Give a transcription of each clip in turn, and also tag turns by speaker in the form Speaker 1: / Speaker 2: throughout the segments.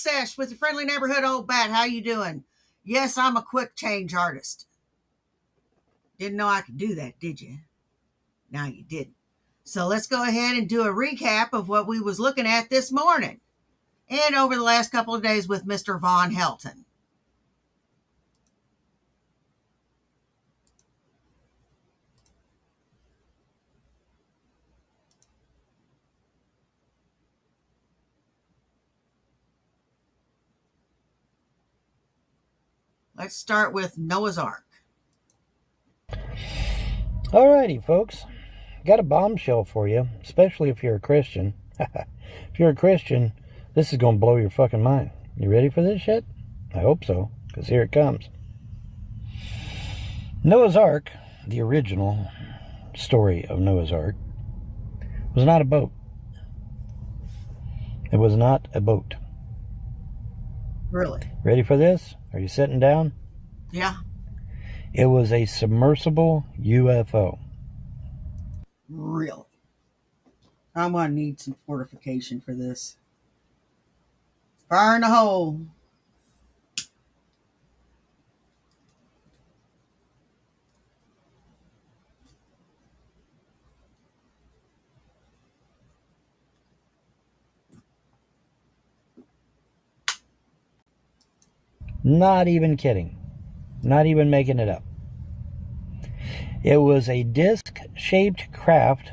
Speaker 1: Sesh with your friendly neighborhood old bat. How you doing? Yes, I'm a quick change artist. Didn't know I could do that, did you? Now you didn't. So let's go ahead and do a recap of what we was looking at this morning and over the last couple of days with Mr. Von Helton. Let's start with Noah's Ark.
Speaker 2: Alrighty, folks. Got a bombshell for you, especially if you're a Christian. If you're a Christian, this is going to blow your fucking mind. You ready for this shit? I hope so, because here it comes. Noah's Ark, the original story of Noah's Ark, was not a boat. It was not a boat.
Speaker 1: Really?
Speaker 2: Ready for this? Are you sitting down?
Speaker 1: Yeah.
Speaker 2: It was a submersible UFO.
Speaker 1: Really? I'm going to need some fortification for this. Fire in the hole.
Speaker 2: Not even kidding. Not even making it up. It was a disc-shaped craft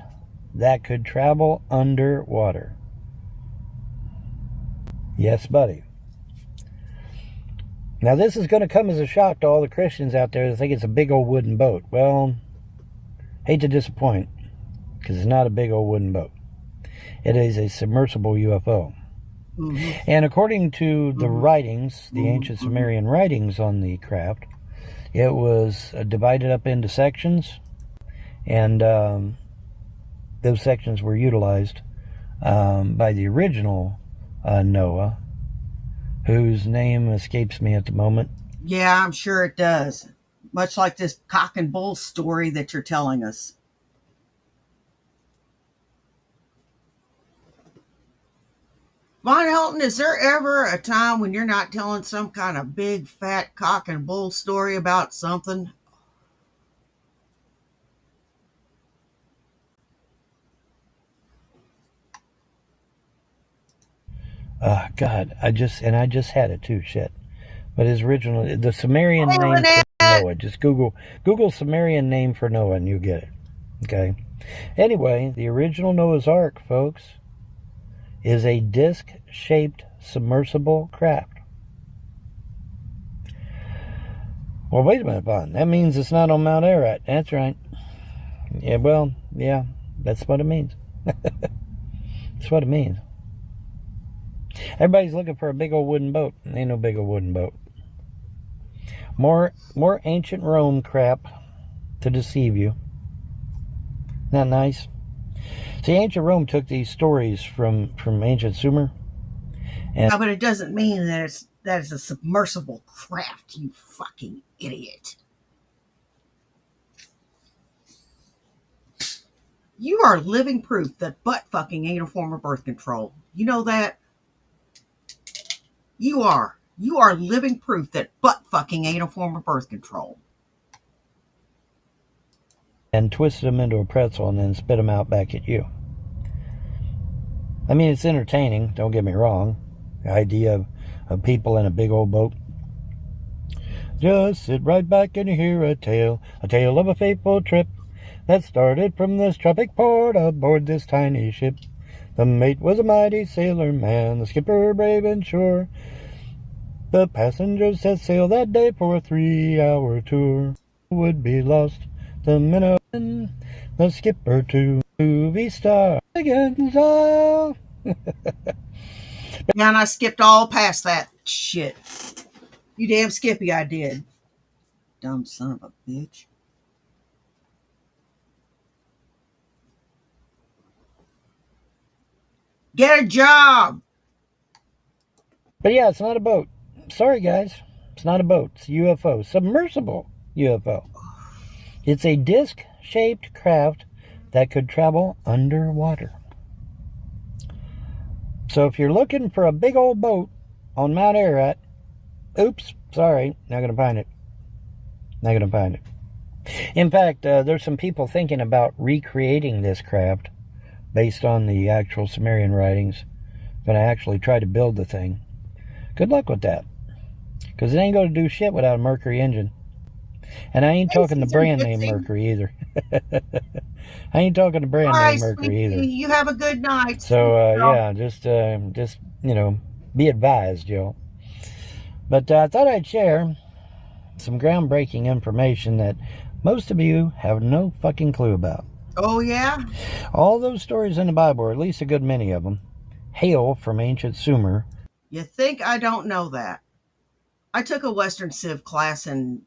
Speaker 2: that could travel underwater. Yes, buddy. Now, this is going to come as a shock to all the Christians out there that think it's a big old wooden boat. Well, hate to disappoint, because it's not a big old wooden boat. It is a submersible UFO. Mm-hmm. And according to the writings, the ancient Sumerian writings on the craft, it was divided up into sections, and those sections were utilized by the original Noah, whose name escapes me at the moment.
Speaker 1: Yeah, I'm sure it does. Much like this cock and bull story that you're telling us. Von Helton, is there ever a time when you're not telling some kind of big, fat cock and bull story about something?
Speaker 2: God, I just had it too, shit. But his original, the Sumerian name for Noah, just Google Sumerian name for Noah and you get it. Okay? Anyway, the original Noah's Ark, folks, is a disc-shaped submersible craft. Well, wait a minute, Bon. That means it's not on Mount Ararat. That's right. Yeah, well, yeah, that's what it means. That's what it means. Everybody's looking for a big old wooden boat. Ain't no big old wooden boat. More ancient Rome crap to deceive you. Not nice. See, ancient Rome took these stories from ancient Sumer.
Speaker 1: And but it doesn't mean that it's a submersible craft, you fucking idiot. You are living proof that butt fucking ain't a form of birth control. You know that? You are living proof that butt fucking ain't a form of birth control.
Speaker 2: And twisted them into a pretzel and then spit them out back at you. I mean, it's entertaining, don't get me wrong. The idea of people in a big old boat. Just sit right back and hear a tale of a fateful trip that started from this tropic port aboard this tiny ship. The mate was a mighty sailor man, the skipper brave and sure. The passengers set sail that day for a 3-hour tour. Would be lost the minute the skipper to movie star against all.
Speaker 1: Yeah, and I skipped all past that shit. You damn Skippy, I did. Dumb son of a bitch. Get a job.
Speaker 2: But yeah, it's not a boat. Sorry, guys. It's not a boat. It's a UFO. Submersible UFO. It's a disc-shaped craft that could travel underwater. So if you're looking for a big old boat on Mount Ararat. Oops, sorry, not going to find it. Not going to find it. In fact, there's some people thinking about recreating this craft based on the actual Sumerian writings. Going to actually try to build the thing. Good luck with that. Because it ain't going to do shit without a Mercury engine. And I ain't talking the brand name Mercury either. I ain't talking the brand name Mercury either.
Speaker 1: You have a good night.
Speaker 2: So, yeah, just, you know, be advised, y'all. But I thought I'd share some groundbreaking information that most of you have no fucking clue about.
Speaker 1: Oh, yeah?
Speaker 2: All those stories in the Bible, or at least a good many of them, hail from ancient Sumer.
Speaker 1: You think I don't know that? I took a Western Civ class in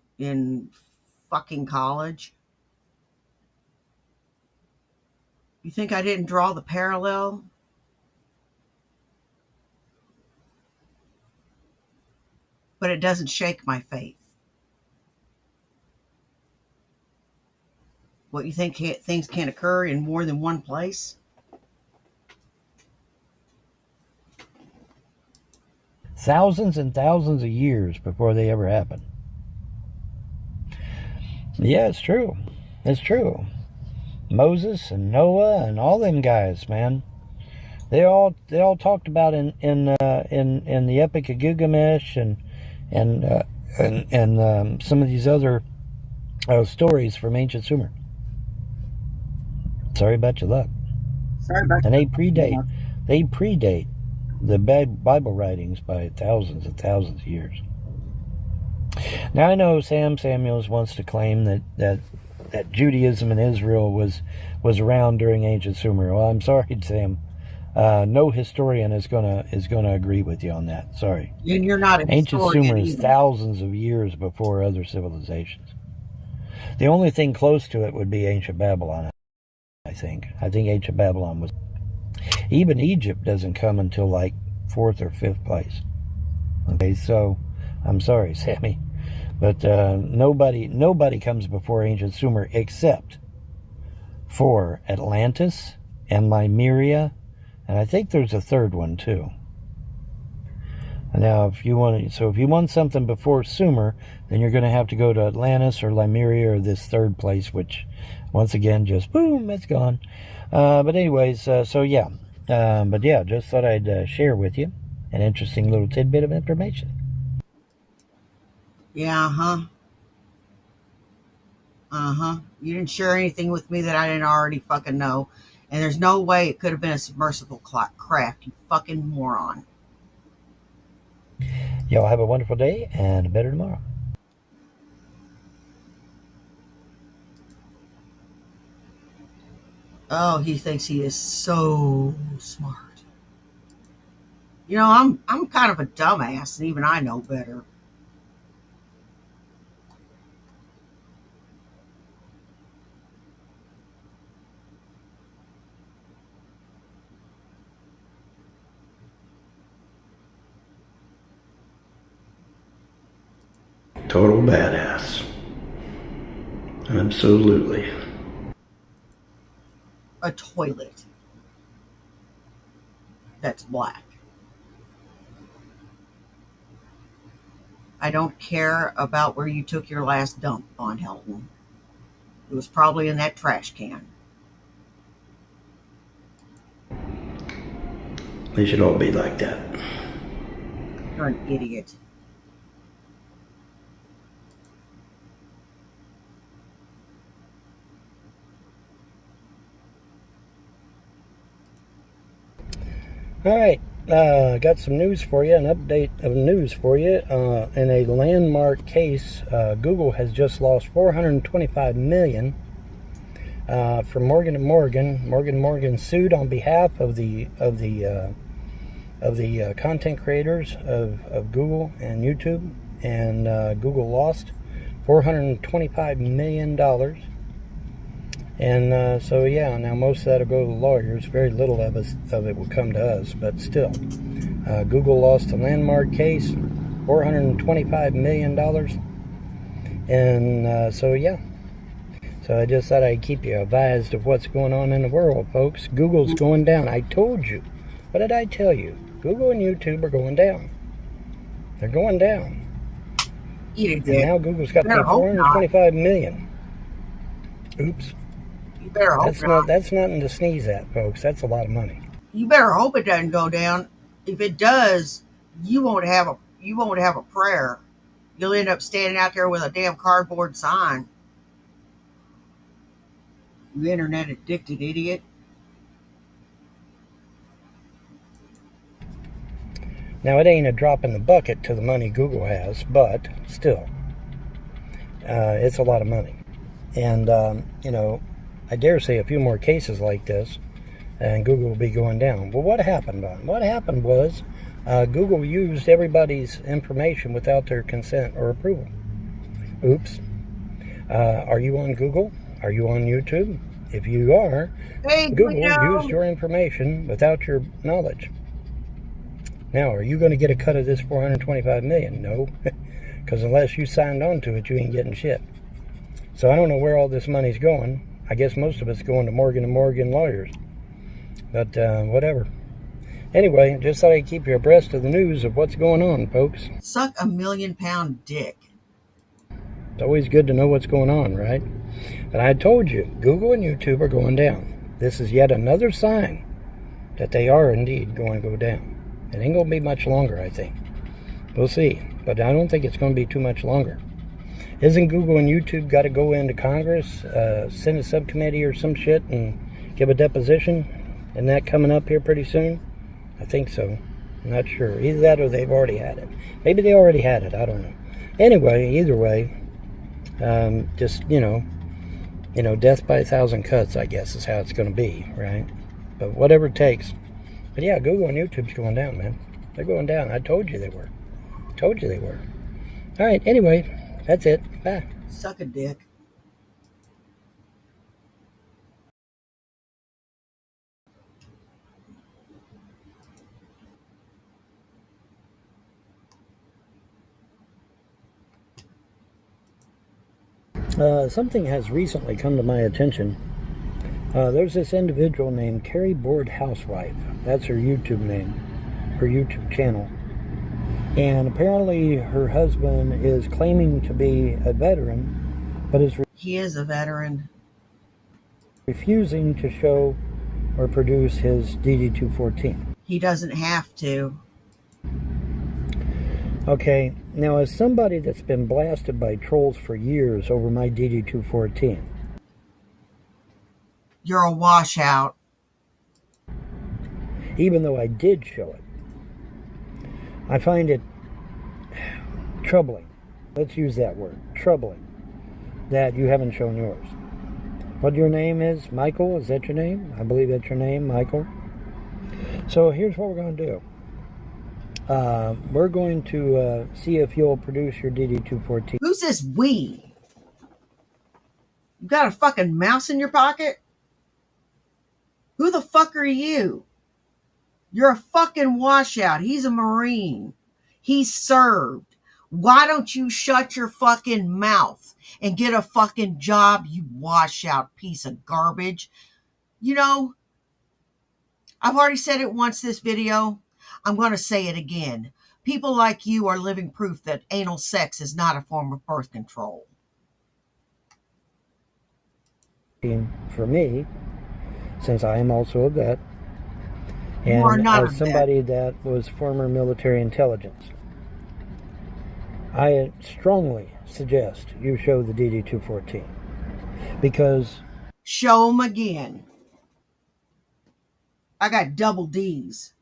Speaker 1: fucking college. You think I didn't draw the parallel? But it doesn't shake my faith. What, you think things can occur in more than one place?
Speaker 2: Thousands and thousands of years before they ever happen. Yeah, it's true. It's true. Moses and Noah and all them guys, man. They all talked about in the Epic of Gilgamesh and some of these other stories from ancient Sumer. Sorry about your luck.
Speaker 1: Sorry about
Speaker 2: and they predate the Bible writings by thousands and thousands of years. Now I know Sam Samuels wants to claim that Judaism in Israel was around during ancient Sumer. Well, I'm sorry, Sam. No historian is gonna agree with you on that. Sorry.
Speaker 1: And you're not an
Speaker 2: ancient Sumer is
Speaker 1: either.
Speaker 2: Thousands of years before other civilizations. The only thing close to it would be ancient Babylon. I think ancient Babylon was. Even Egypt doesn't come until like 4th or 5th place. Okay, so I'm sorry, Sammy, but nobody comes before ancient Sumer except for Atlantis and Lemuria, and I think there's a third one too. Now, if you want something before Sumer, then you're going to have to go to Atlantis or Lemuria or this third place, which, once again, just boom, it's gone. But anyways, so yeah. But yeah, just thought I'd share with you an interesting little tidbit of information.
Speaker 1: Yeah, You didn't share anything with me that I didn't already fucking know. And there's no way it could have been a submersible craft, you fucking moron.
Speaker 2: Y'all have a wonderful day and a better tomorrow.
Speaker 1: Oh, he thinks he is so smart. You know, I'm kind of a dumbass, and even I know better.
Speaker 2: Total badass. Absolutely.
Speaker 1: A toilet that's black. I don't care about where you took your last dump, Von Helton. It was probably in that trash can.
Speaker 2: They should all be like that.
Speaker 1: You're an idiot.
Speaker 2: All right, got some news for you, an update of news for you. In a landmark case, Google has just lost $425 million from Morgan & Morgan. Morgan & Morgan sued on behalf of the content creators of Google and YouTube, and Google lost $425 million. And so yeah, now most of that will go to the lawyers. Very little of it will come to us, but still, Google lost a landmark case, $425 million. And so yeah, so I just thought I'd keep you advised of what's going on in the world, folks. Google's going down. I told you. What did I tell you? Google and YouTube are going down. They're going down.
Speaker 1: Eat a
Speaker 2: And
Speaker 1: dick.
Speaker 2: now Google's got to
Speaker 1: Better
Speaker 2: pay
Speaker 1: hope not.
Speaker 2: $425 million. Oops.
Speaker 1: You better hope not.
Speaker 2: That's nothing to sneeze at, folks. That's a lot of money.
Speaker 1: You better hope it doesn't go down. If it does, you won't have a prayer. You'll end up standing out there with a damn cardboard sign. You internet addicted idiot.
Speaker 2: Now, it ain't a drop in the bucket to the money Google has, but still, it's a lot of money. And, I dare say a few more cases like this, and Google will be going down. Well, what happened, Don? What happened was Google used everybody's information without their consent or approval. Oops. Are you on Google? Are you on YouTube? If you are,
Speaker 1: Hey,
Speaker 2: Google used your information without your knowledge. Now, are you going to get a cut of this $425 million? No, because unless you signed on to it, you ain't getting shit. So I don't know where all this money's going. I guess most of it's going to Morgan & Morgan lawyers. But whatever. Anyway, just thought I'd keep you abreast of the news of what's going on, folks.
Speaker 1: Suck a £1,000,000 dick.
Speaker 2: It's always good to know what's going on, right? But I told you, Google and YouTube are going down. This is yet another sign that they are indeed going to go down. It ain't going to be much longer, I think. We'll see. But I don't think it's going to be too much longer. Isn't Google and YouTube got to go into Congress, send a subcommittee or some shit and give a deposition? Isn't that coming up here pretty soon? I think so. I'm not sure. Either that or they've already had it. Maybe they already had it. I don't know. Anyway, either way, just, death by 1,000 cuts, I guess, is how it's going to be, right? But whatever it takes. But yeah, Google and YouTube's going down, man. They're going down. I told you they were. Told you they were. All right, anyway, that's it. Bye.
Speaker 1: Suck a dick.
Speaker 2: Something has recently come to my attention. There's this individual named Carrie Board Housewife. That's her YouTube name, her YouTube channel. And apparently her husband is claiming to be a veteran, but is
Speaker 1: He is a veteran.
Speaker 2: refusing to show or produce his DD-214.
Speaker 1: He doesn't have to.
Speaker 2: Okay, now as somebody that's been blasted by trolls for years over my DD-214,
Speaker 1: You're a washout.
Speaker 2: even though I did show it, I find it troubling. Let's use that word, troubling, that you haven't shown yours. What your name is, Michael? Is that your name? I believe that's your name, Michael. So here's what we're going to do. We're going to see if you'll produce your DD-214.
Speaker 1: Who's this we? You got a fucking mouse in your pocket? Who the fuck are you? You're a fucking washout. He's a Marine. He's served. Why don't you shut your fucking mouth and get a fucking job, you washout piece of garbage? I've already said it once this video. I'm going to say it again. People like you are living proof that anal sex is not a form of birth control.
Speaker 2: For me, since I am also a vet,
Speaker 1: You are
Speaker 2: and
Speaker 1: not
Speaker 2: as
Speaker 1: a
Speaker 2: somebody that was former military intelligence, I strongly suggest you show the DD-214 because
Speaker 1: Show them again. I got double D's.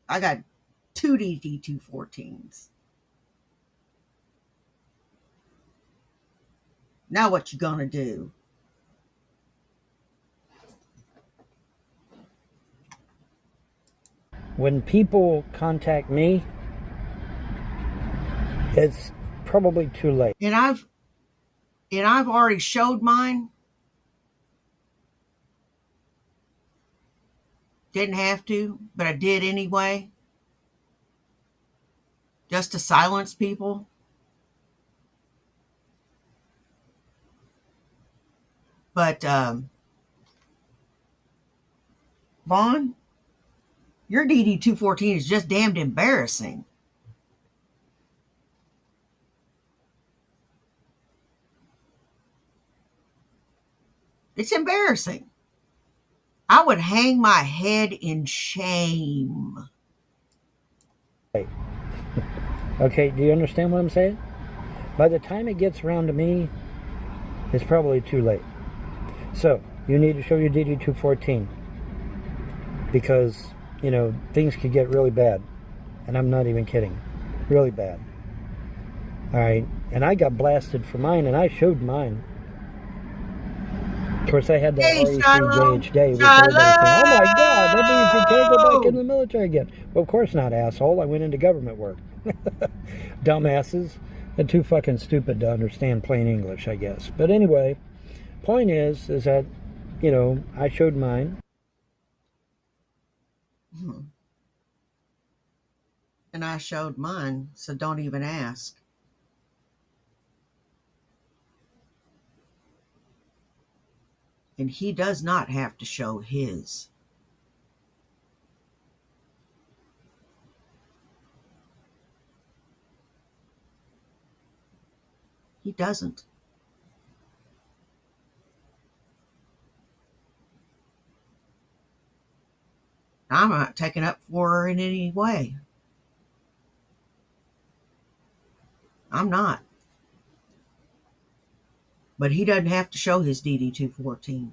Speaker 1: I got 2 DD-214s. Now what you gonna do?
Speaker 2: when people contact me, it's probably too late.
Speaker 1: And I've already showed mine. Didn't have to, but I did anyway. Just to silence people. But Vaughn, Your DD-214 is just damned embarrassing. It's embarrassing. I would hang my head in shame.
Speaker 2: Okay, do you understand what I'm saying? By the time it gets around to me, it's probably too late. So, you need to show your DD-214 because, things could get really bad. And I'm not even kidding. Really bad. Alright, and I got blasted for mine, and I showed mine. Of course, I had that
Speaker 1: Hey,
Speaker 2: RE3JH day, which
Speaker 1: Shiloh!
Speaker 2: everybody's saying, oh my God, that means you can't go back in the military again. Well, of course not, asshole. I went into government work. Dumbasses. They're too fucking stupid to understand plain English, I guess. But anyway, point is that, I showed mine.
Speaker 1: And I showed mine, so don't even ask. And he does not have to show his. He doesn't. I'm not taking up for her in any way. I'm not. But he doesn't have to show his DD-214.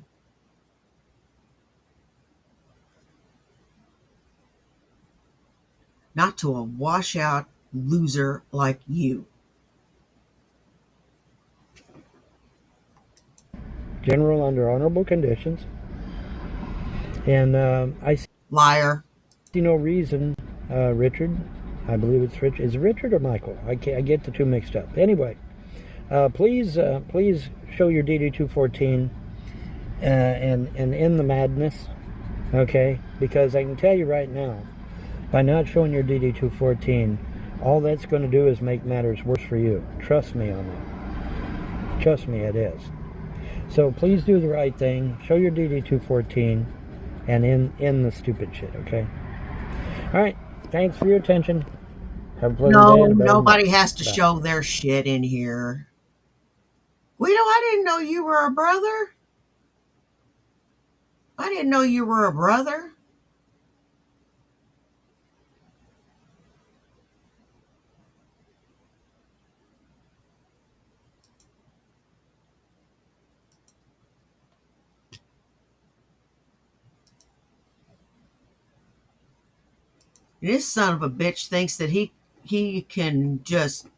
Speaker 1: Not to a washout loser like you.
Speaker 2: General under honorable conditions. And I see
Speaker 1: Liar.
Speaker 2: no reason, Richard, I believe it's Richard. Is it Richard or Michael? I get the two mixed up. Anyway, please show your DD-214 and end the madness, okay? Because I can tell you right now, by not showing your DD-214, all that's going to do is make matters worse for you. Trust me on that. Trust me, it is. So please do the right thing. Show your DD-214 and end the stupid shit, okay? All right. Thanks for your attention. Have a pleasant day.
Speaker 1: No,
Speaker 2: And a better
Speaker 1: nobody
Speaker 2: night.
Speaker 1: has to
Speaker 2: Bye.
Speaker 1: show their shit in here. Guido, I didn't know you were a brother. I didn't know you were a brother. This son of a bitch thinks that he can just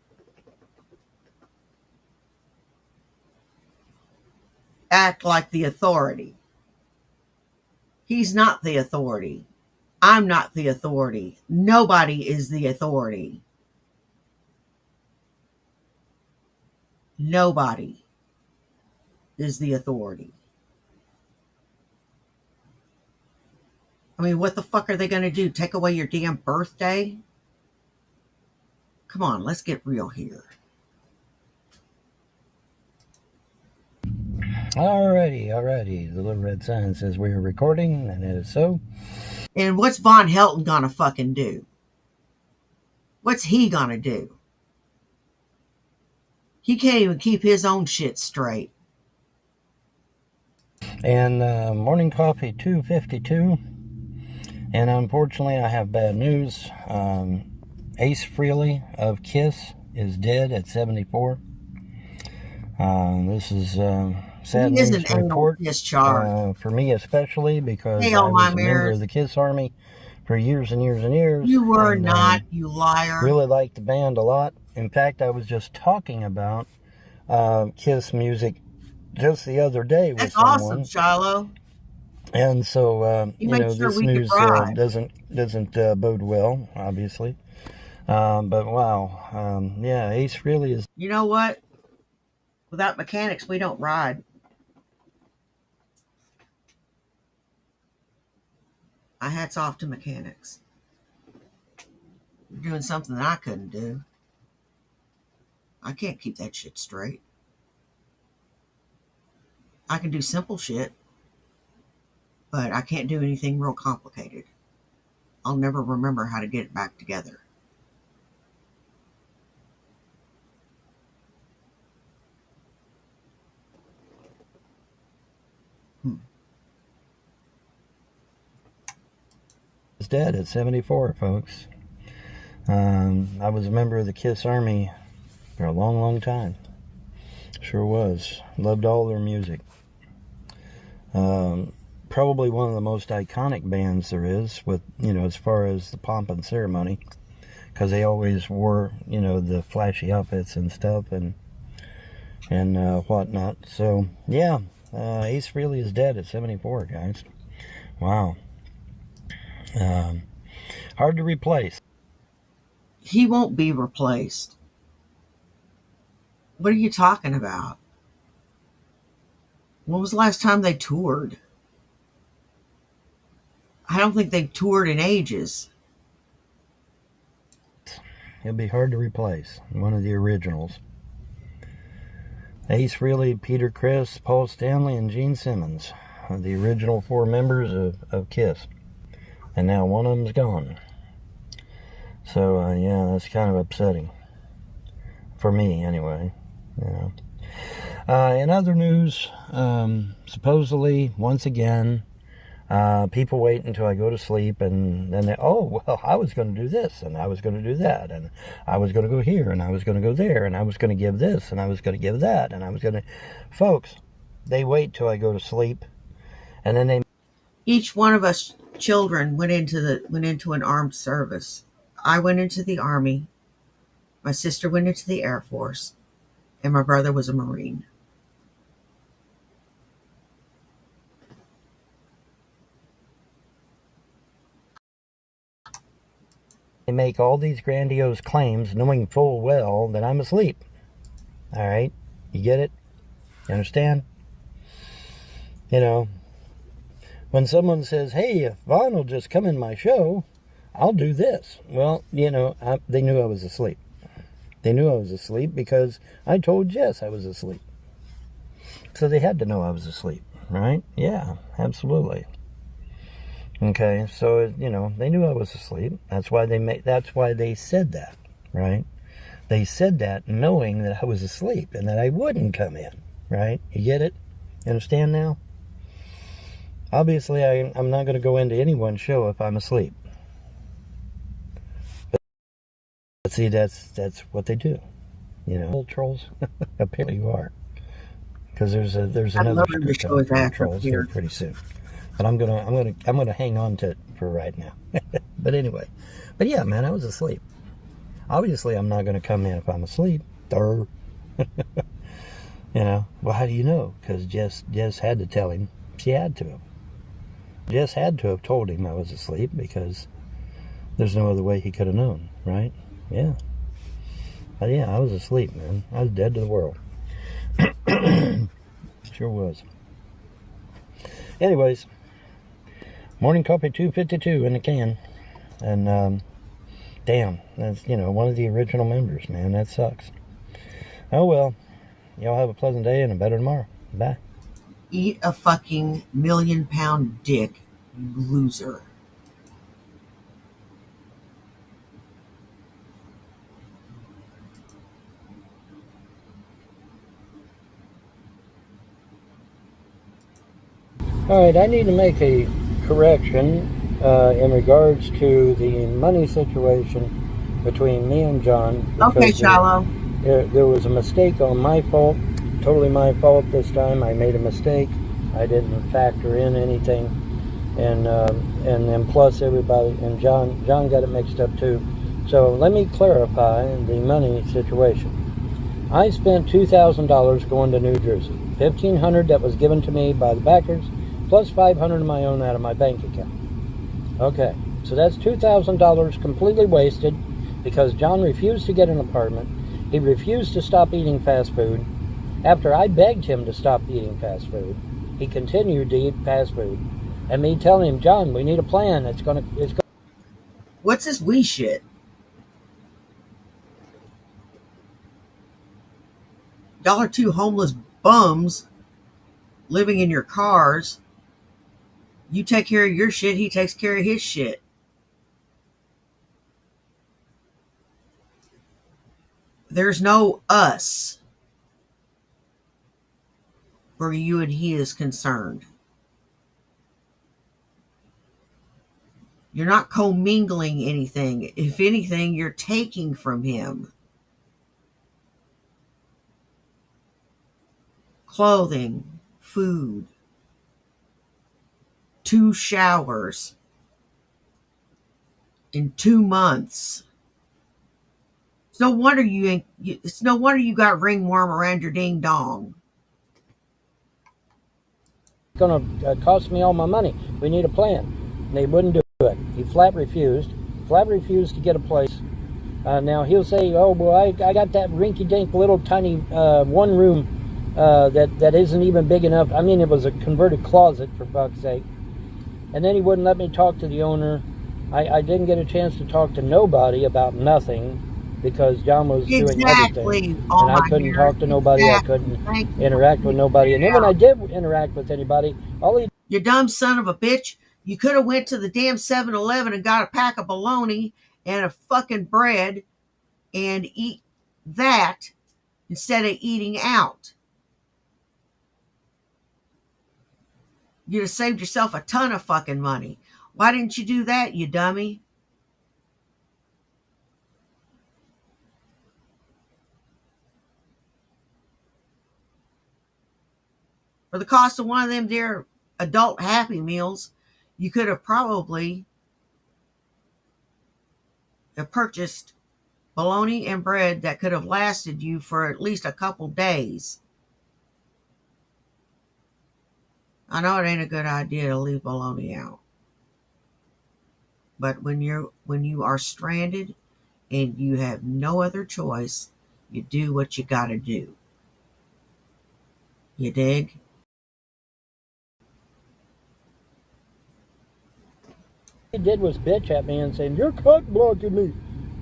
Speaker 1: act like the authority. He's not the authority. I'm not the authority. Nobody is the authority. Nobody is the authority. I mean, what the fuck are they going to do? Take away your damn birthday? Come on, let's get real here.
Speaker 2: Alrighty. The little red sign says we are recording, and it is so.
Speaker 1: And what's Von Helton going to fucking do? What's he going to do? He can't even keep his own shit straight.
Speaker 2: And morning coffee 252. And unfortunately, I have bad news. Ace Frehley of Kiss is dead at 74. This is sad news to report. For me especially, because I was a member of the Kiss Army for years and years and years.
Speaker 1: You were not, you liar.
Speaker 2: Really liked the band a lot. In fact, I was just talking about Kiss music just the other day with someone.
Speaker 1: That's awesome, Shiloh.
Speaker 2: And so, this news doesn't bode well, obviously. But wow, Ace Frehley is.
Speaker 1: You know what? Without mechanics, we don't ride. My hat's off to mechanics. You're doing something that I couldn't do. I can't keep that shit straight. I can do simple shit, but I can't do anything real complicated. I'll never remember how to get it back together. Hmm.
Speaker 2: He's dead at 74, folks. I was a member of the KISS Army for a long, long time. Sure was. Loved all their music. Probably one of the most iconic bands there is, with, as far as the pomp and ceremony, because they always wore, the flashy outfits and stuff and whatnot. So yeah, Ace Frehley is dead at 74, guys. Wow. Hard to replace.
Speaker 1: He won't be replaced. What are you talking about? When was the last time they toured? I don't think they've toured in ages.
Speaker 2: He'll be hard to replace. One of the originals. Ace Frehley, Peter Criss, Paul Stanley, and Gene Simmons, the original 4 members of KISS. And now one of them's gone. So, yeah, that's kind of upsetting. For me, anyway. In other news, supposedly, once again, people wait until I go to sleep, and then I was going to do this, and I was going to do that, and I was going to go here, and I was going to go there, and I was going to give this, and I was going to give that, and I was going to... Folks, they wait till I go to sleep, and then they...
Speaker 1: Each one of us children went into an armed service. I went into the Army, my sister went into the Air Force, and my brother was a Marine.
Speaker 2: They make all these grandiose claims knowing full well that I'm asleep. All right? You get it? You understand? When someone says, hey, if Vaughn will just come in my show, I'll do this. Well, they knew I was asleep. They knew I was asleep because I told Jess I was asleep. So they had to know I was asleep, right? Yeah, absolutely. Okay, so, they knew I was asleep. That's why they said that, right? They said that knowing that I was asleep and that I wouldn't come in, right? You get it? You understand now? Obviously, I'm not going to go into anyone's show if I'm asleep. But see, that's what they do. Old trolls. Apparently you are, because there's another script on trolls here pretty soon. But I'm gonna hang on to it for right now. But anyway, yeah, man, I was asleep. Obviously, I'm not gonna come in if I'm asleep. Well, how do you know? Because Jess had to tell him. She had to have. Jess had to have told him I was asleep, because there's no other way he could have known, right? Yeah. But yeah, I was asleep, man. I was dead to the world. Sure was. Anyways, morning coffee 252 in the can. And, damn, that's, one of the original members, man. That sucks. Oh, well. Y'all have a pleasant day and a better tomorrow. Bye.
Speaker 1: Eat a fucking million-pound dick, you loser.
Speaker 2: All right, I need to make a correction in regards to the money situation between me and John.
Speaker 1: Okay, Shallow.
Speaker 2: There was a mistake on my fault, totally my fault this time. I made a mistake. I didn't factor in anything, and then plus everybody, and John got it mixed up too. So let me clarify the money situation. I spent $2,000 going to New Jersey. $1,500 that was given to me by the backers, plus $500 of my own out of my bank account. Okay, so that's $2,000 completely wasted because John refused to get an apartment. He refused to stop eating fast food. After I begged him to stop eating fast food, he continued to eat fast food. And me telling him, John, we need a plan.
Speaker 1: What's this we shit? Y'all are two homeless bums living in your cars. You take care of your shit, he takes care of his shit. There's no us where you and he is concerned. You're not commingling anything. If anything, you're taking from him clothing, food, 2 showers in 2 months. It's no wonder you ain't. It's no wonder you got ringworm around your ding dong.
Speaker 2: It's going to cost me all my money. We need a plan. And they wouldn't do it. He flat refused. Flat refused to get a place. Now he'll say, "Oh well, I got that rinky-dink little tiny one room that isn't even big enough. I mean, it was a converted closet, for fuck's sake." And then he wouldn't let me talk to the owner. I didn't get a chance to talk to nobody about nothing because John was doing everything.
Speaker 1: Oh,
Speaker 2: and I couldn't talk to nobody.
Speaker 1: Exactly.
Speaker 2: I couldn't interact with nobody. And then when I did interact with anybody, all he...
Speaker 1: You dumb son of a bitch. You could have went to the damn 7-Eleven and got a pack of bologna and a fucking bread and eat that instead of eating out. You'd have saved yourself a ton of fucking money. Why didn't you do that, you dummy? For the cost of one of them dear adult Happy Meals, you could have probably have purchased bologna and bread that could have lasted you for at least a couple days. I know it ain't a good idea to leave bologna out. But when you are stranded and you have no other choice, you do what you gotta do. You dig?
Speaker 2: He did was bitch at me and saying, "You're cock blocking me."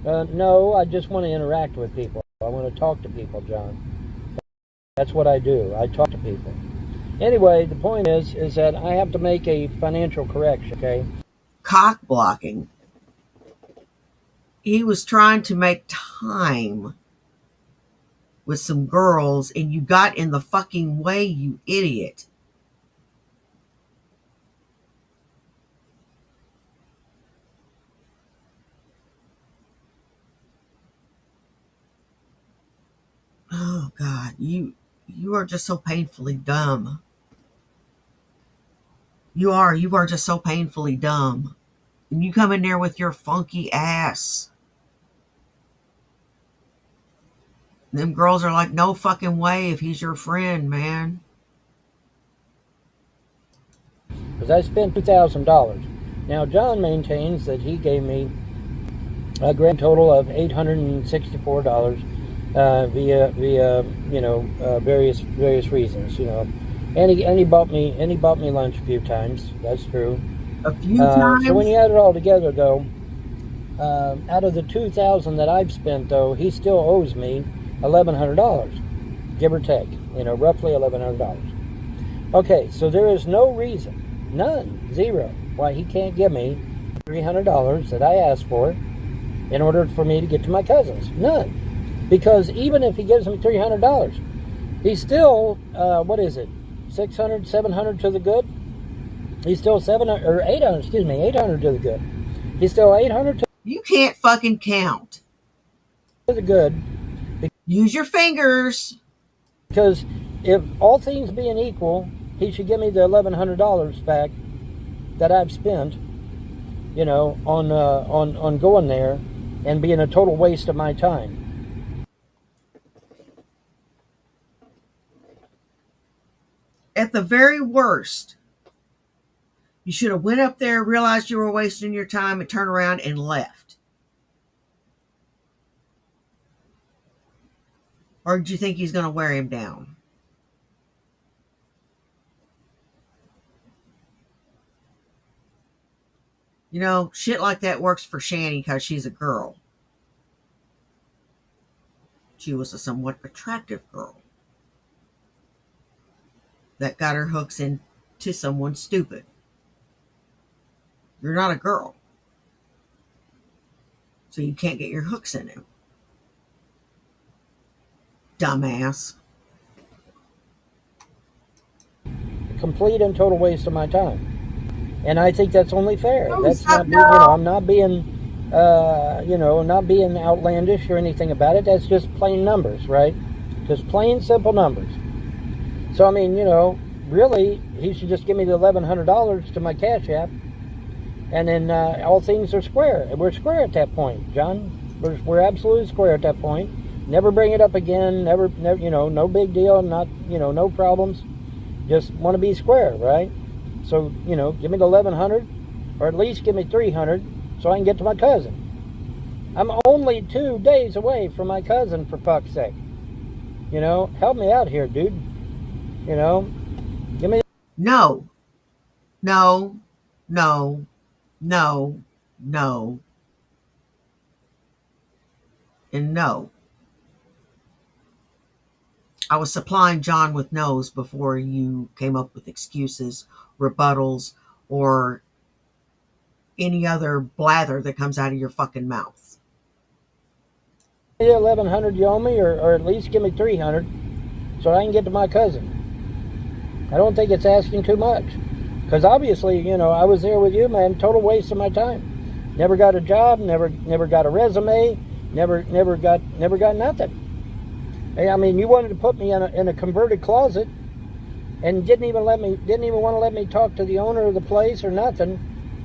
Speaker 2: No, I just want to interact with people. I want to talk to people, John. That's what I do. I talk to people. Anyway, the point is that I have to make a financial correction, okay?
Speaker 1: Cock blocking. He was trying to make time with some girls and you got in the fucking way, you idiot. Oh God, you are just so painfully dumb. You are just so painfully dumb. And you come in there with your funky ass. And them girls are like, no fucking way if he's your friend, man.
Speaker 2: Because I spent $2,000. Now, John maintains that he gave me a grand total of $864 via various reasons, And he bought me lunch a few times. That's true.
Speaker 1: A few times.
Speaker 2: So when you add it all together, though, out of the $2,000 that I've spent, though, he still owes me $1,100, give or take. Roughly $1,100. Okay, so there is no reason, none, zero, why he can't give me $300 that I asked for in order for me to get to my cousins. None. Because even if he gives me $300, he's still, what is it, 600, 700 to the good? He's still 700, or 800, 800 to the good. He's still 800 to
Speaker 1: You can't fucking count.
Speaker 2: the good.
Speaker 1: Use your fingers.
Speaker 2: Because if all things being equal, he should give me the $1,100 back that I've spent, on going there and being a total waste of my time.
Speaker 1: At the very worst, you should have went up there, realized you were wasting your time, and turned around and left. Or did you think he's going to wear him down? Shit like that works for Shani because she's a girl. She was a somewhat attractive girl that got her hooks into someone stupid. You're not a girl, so you can't get your hooks in him. Dumbass.
Speaker 2: Complete and total waste of my time. And I think that's only fair.
Speaker 1: Oh,
Speaker 2: That's
Speaker 1: stop,
Speaker 2: not being,
Speaker 1: no.
Speaker 2: I'm not being, not being outlandish or anything about it. That's just plain numbers, right? Just plain simple numbers. So, I mean, really, he should just give me the $1,100 to my Cash App, and then all things are square. We're square at that point, John. We're absolutely square at that point. Never bring it up again. Never, no big deal. Not, no problems. Just want to be square, right? So, give me the 1,100, or at least give me 300, so I can get to my cousin. I'm only 2 days away from my cousin, for fuck's sake. Help me out here, dude. Give me.
Speaker 1: No, no, no, no, no, and no. I was supplying John with no's before you came up with excuses, rebuttals, or any other blather that comes out of your fucking mouth.
Speaker 2: 1,100 you owe me, or at least give me 300, so I can get to my cousin. I don't think it's asking too much. Because obviously, I was there with you, man. Total waste of my time. Never got a job, never got a resume, never got nothing. I mean, you wanted to put me in a converted closet and didn't even want to let me talk to the owner of the place or nothing.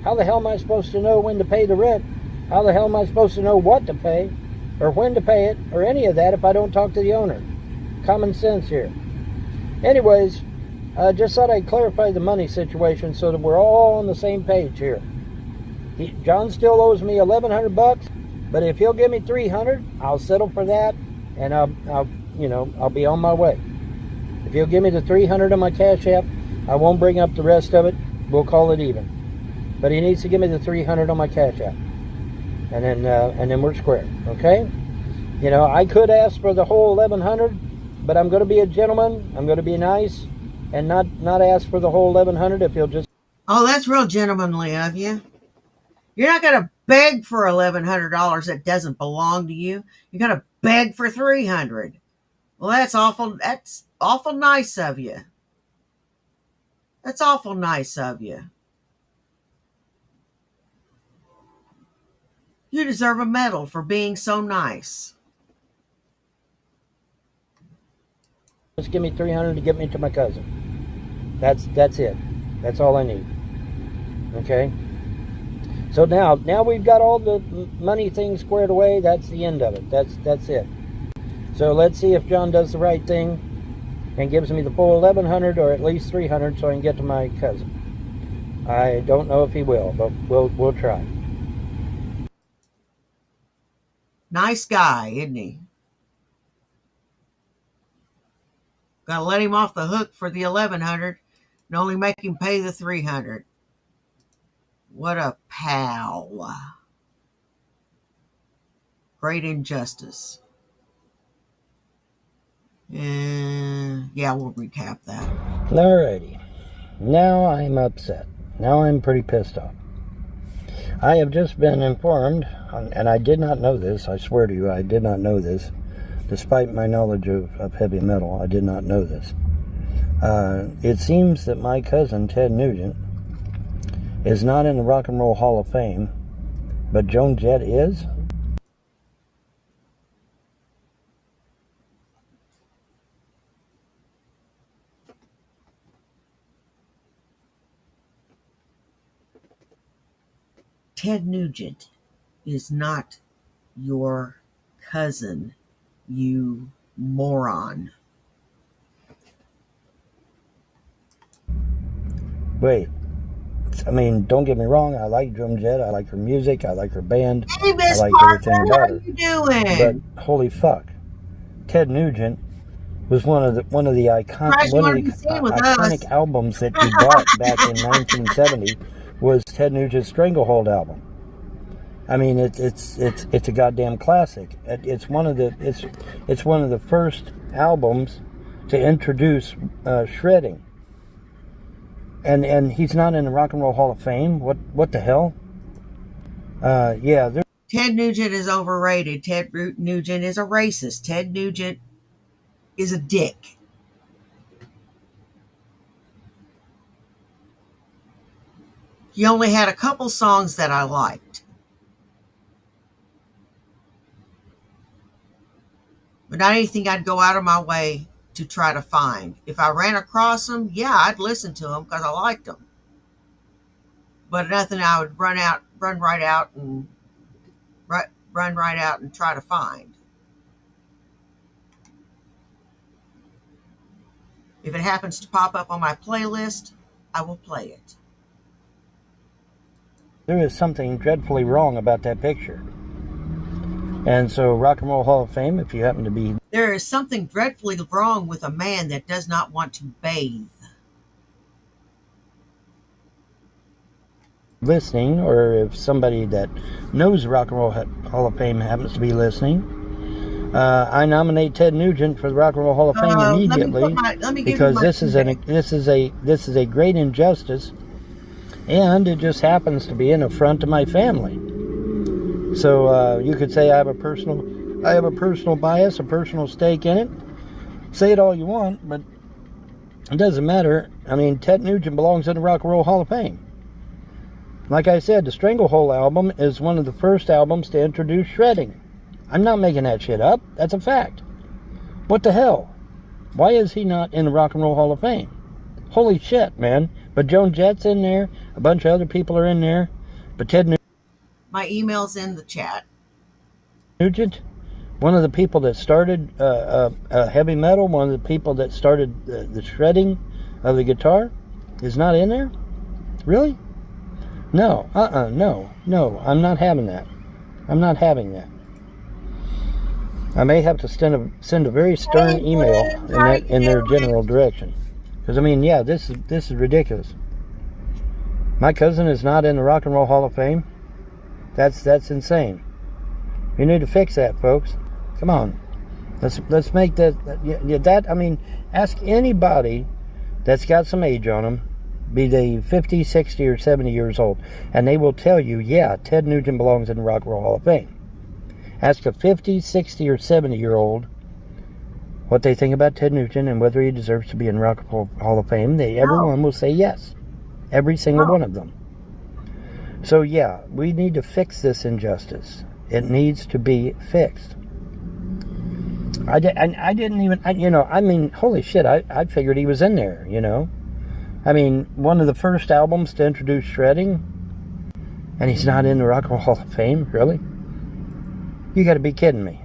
Speaker 2: How the hell am I supposed to know when to pay the rent? How the hell am I supposed to know what to pay or when to pay it or any of that if I don't talk to the owner? Common sense here. Anyways, I just thought I'd clarify the money situation so that we're all on the same page here. John still owes me $1,100, but if he'll give me 300, I'll settle for that, and I'll be on my way. If he'll give me the 300 on my Cash App, I won't bring up the rest of it. We'll call it even. But he needs to give me the 300 on my Cash App, and then we're square. Okay? I could ask for the whole 1,100, but I'm going to be a gentleman. I'm going to be nice, and not ask for the whole 1,100 if he'll just.
Speaker 1: Oh, that's real gentlemanly of you. You're not going to beg for $1,100 that doesn't belong to you. You're going to beg for 300. Well, that's awful. That's awful nice of you. That's awful nice of you. You deserve a medal for being so nice.
Speaker 2: Just give me 300 to get me to my cousin. That's it. That's all I need. Okay? So now we've got all the money things squared away. That's the end of it. That's it. So let's see if John does the right thing and gives me the full 1,100 or at least 300 so I can get to my cousin. I don't know if he will, but we'll try.
Speaker 1: Nice guy, isn't he? Got to let him off the hook for the 1,100 and only make him pay the 300. What a pal. Great injustice. Yeah, we'll recap that.
Speaker 2: Alrighty. Now I'm upset. Now I'm pretty pissed off. I have just been informed, and I did not know this, I swear to you, I did not know this. Despite my knowledge of heavy metal, I did not know this. It seems that my cousin, Ted Nugent, is not in the Rock and Roll Hall of Fame, but Joan Jett is?
Speaker 1: Ted Nugent is not your cousin, you moron.
Speaker 2: Wait. I mean, don't get me wrong, I like Joan Jett, I like her music, I like her band,
Speaker 1: Hey, Miss
Speaker 2: I like
Speaker 1: Parker,
Speaker 2: everything
Speaker 1: how
Speaker 2: about
Speaker 1: are
Speaker 2: her.
Speaker 1: you doing?
Speaker 2: But holy fuck, Ted Nugent was one of the iconic albums that you bought back in 1970 was Ted Nugent's Stranglehold album. I mean, it's a goddamn classic. It's one of the first albums to introduce shredding. And he's not in the Rock and Roll Hall of Fame. What the hell?
Speaker 1: Ted Nugent is overrated. Ted Nugent is a racist. Ted Nugent is a dick. He only had a couple songs that I liked. But not anything I'd go out of my way to try to find. If I ran across them, yeah, I'd listen to them because I liked them. But nothing I would run right out and try to find. If it happens to pop up on my playlist, I will play it.
Speaker 2: There is something dreadfully wrong about that picture. And so, Rock and Roll Hall of Fame, if you happen to be...
Speaker 1: There is something dreadfully wrong with a man that does not want to bathe.
Speaker 2: listening, or if somebody that knows Rock and Roll Hall of Fame happens to be listening, I nominate Ted Nugent for the Rock and Roll Hall of Fame immediately, because this is a great injustice, and it just happens to be an affront to my family. So you could say I have a personal bias, a personal stake in it. Say it all you want, but it doesn't matter. I mean, Ted Nugent belongs in the Rock and Roll Hall of Fame. Like I said, the Stranglehold album is one of the first albums to introduce shredding. I'm not making that shit up. That's a fact. What the hell? Why is he not in the Rock and Roll Hall of Fame? Holy shit, man. But Joan Jett's in there. A bunch of other people are in there. But Ted Nugent...
Speaker 1: My email's in the chat.
Speaker 2: Nugent, one of the people that started heavy metal, one of the people that started the shredding of the guitar, is not in there? Really? No, no, I'm not having that. I'm not having that. I may have to send a very stern email in their general direction. Because, I mean, yeah, this is ridiculous. My cousin is not in the Rock and Roll Hall of Fame. That's insane. You need to fix that, folks. Come on. Let's make that, I mean, ask anybody that's got some age on them, be they 50, 60, or 70 years old, and they will tell you, yeah, Ted Nugent belongs in the Rock and Roll Hall of Fame. Ask a 50, 60, or 70-year-old what they think about Ted Nugent and whether he deserves to be in Rock and Roll Hall of Fame. Everyone will say yes. Every single one of them. So, yeah, we need to fix this injustice. It needs to be fixed. I didn't even, I mean, holy shit, I figured he was in there, you know. I mean, one of the first albums to introduce shredding, and he's not in the Rock and Roll Hall of Fame, really? You gotta be kidding me.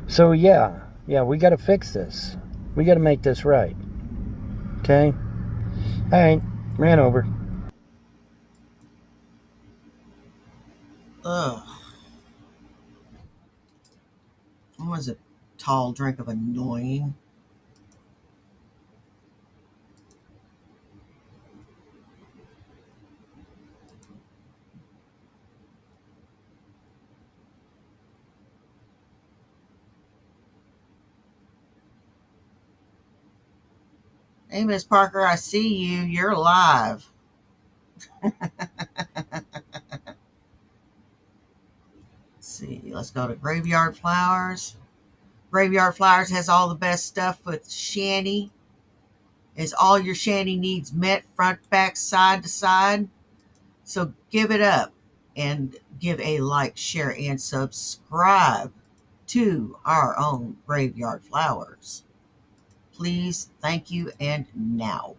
Speaker 2: So, yeah, we gotta fix this. We gotta make this right. Okay? Alright, ran over.
Speaker 1: Ugh. What was a tall drink of annoying? Hey, Miss Parker, I see you. You're live. Let's go to Graveyard Flowers. Graveyard Flowers has all the best stuff with shanty. Is all your shanty needs met, front, back, side to side. So give it up and give a like, share, and subscribe to our own Graveyard Flowers. Please, thank you, and now.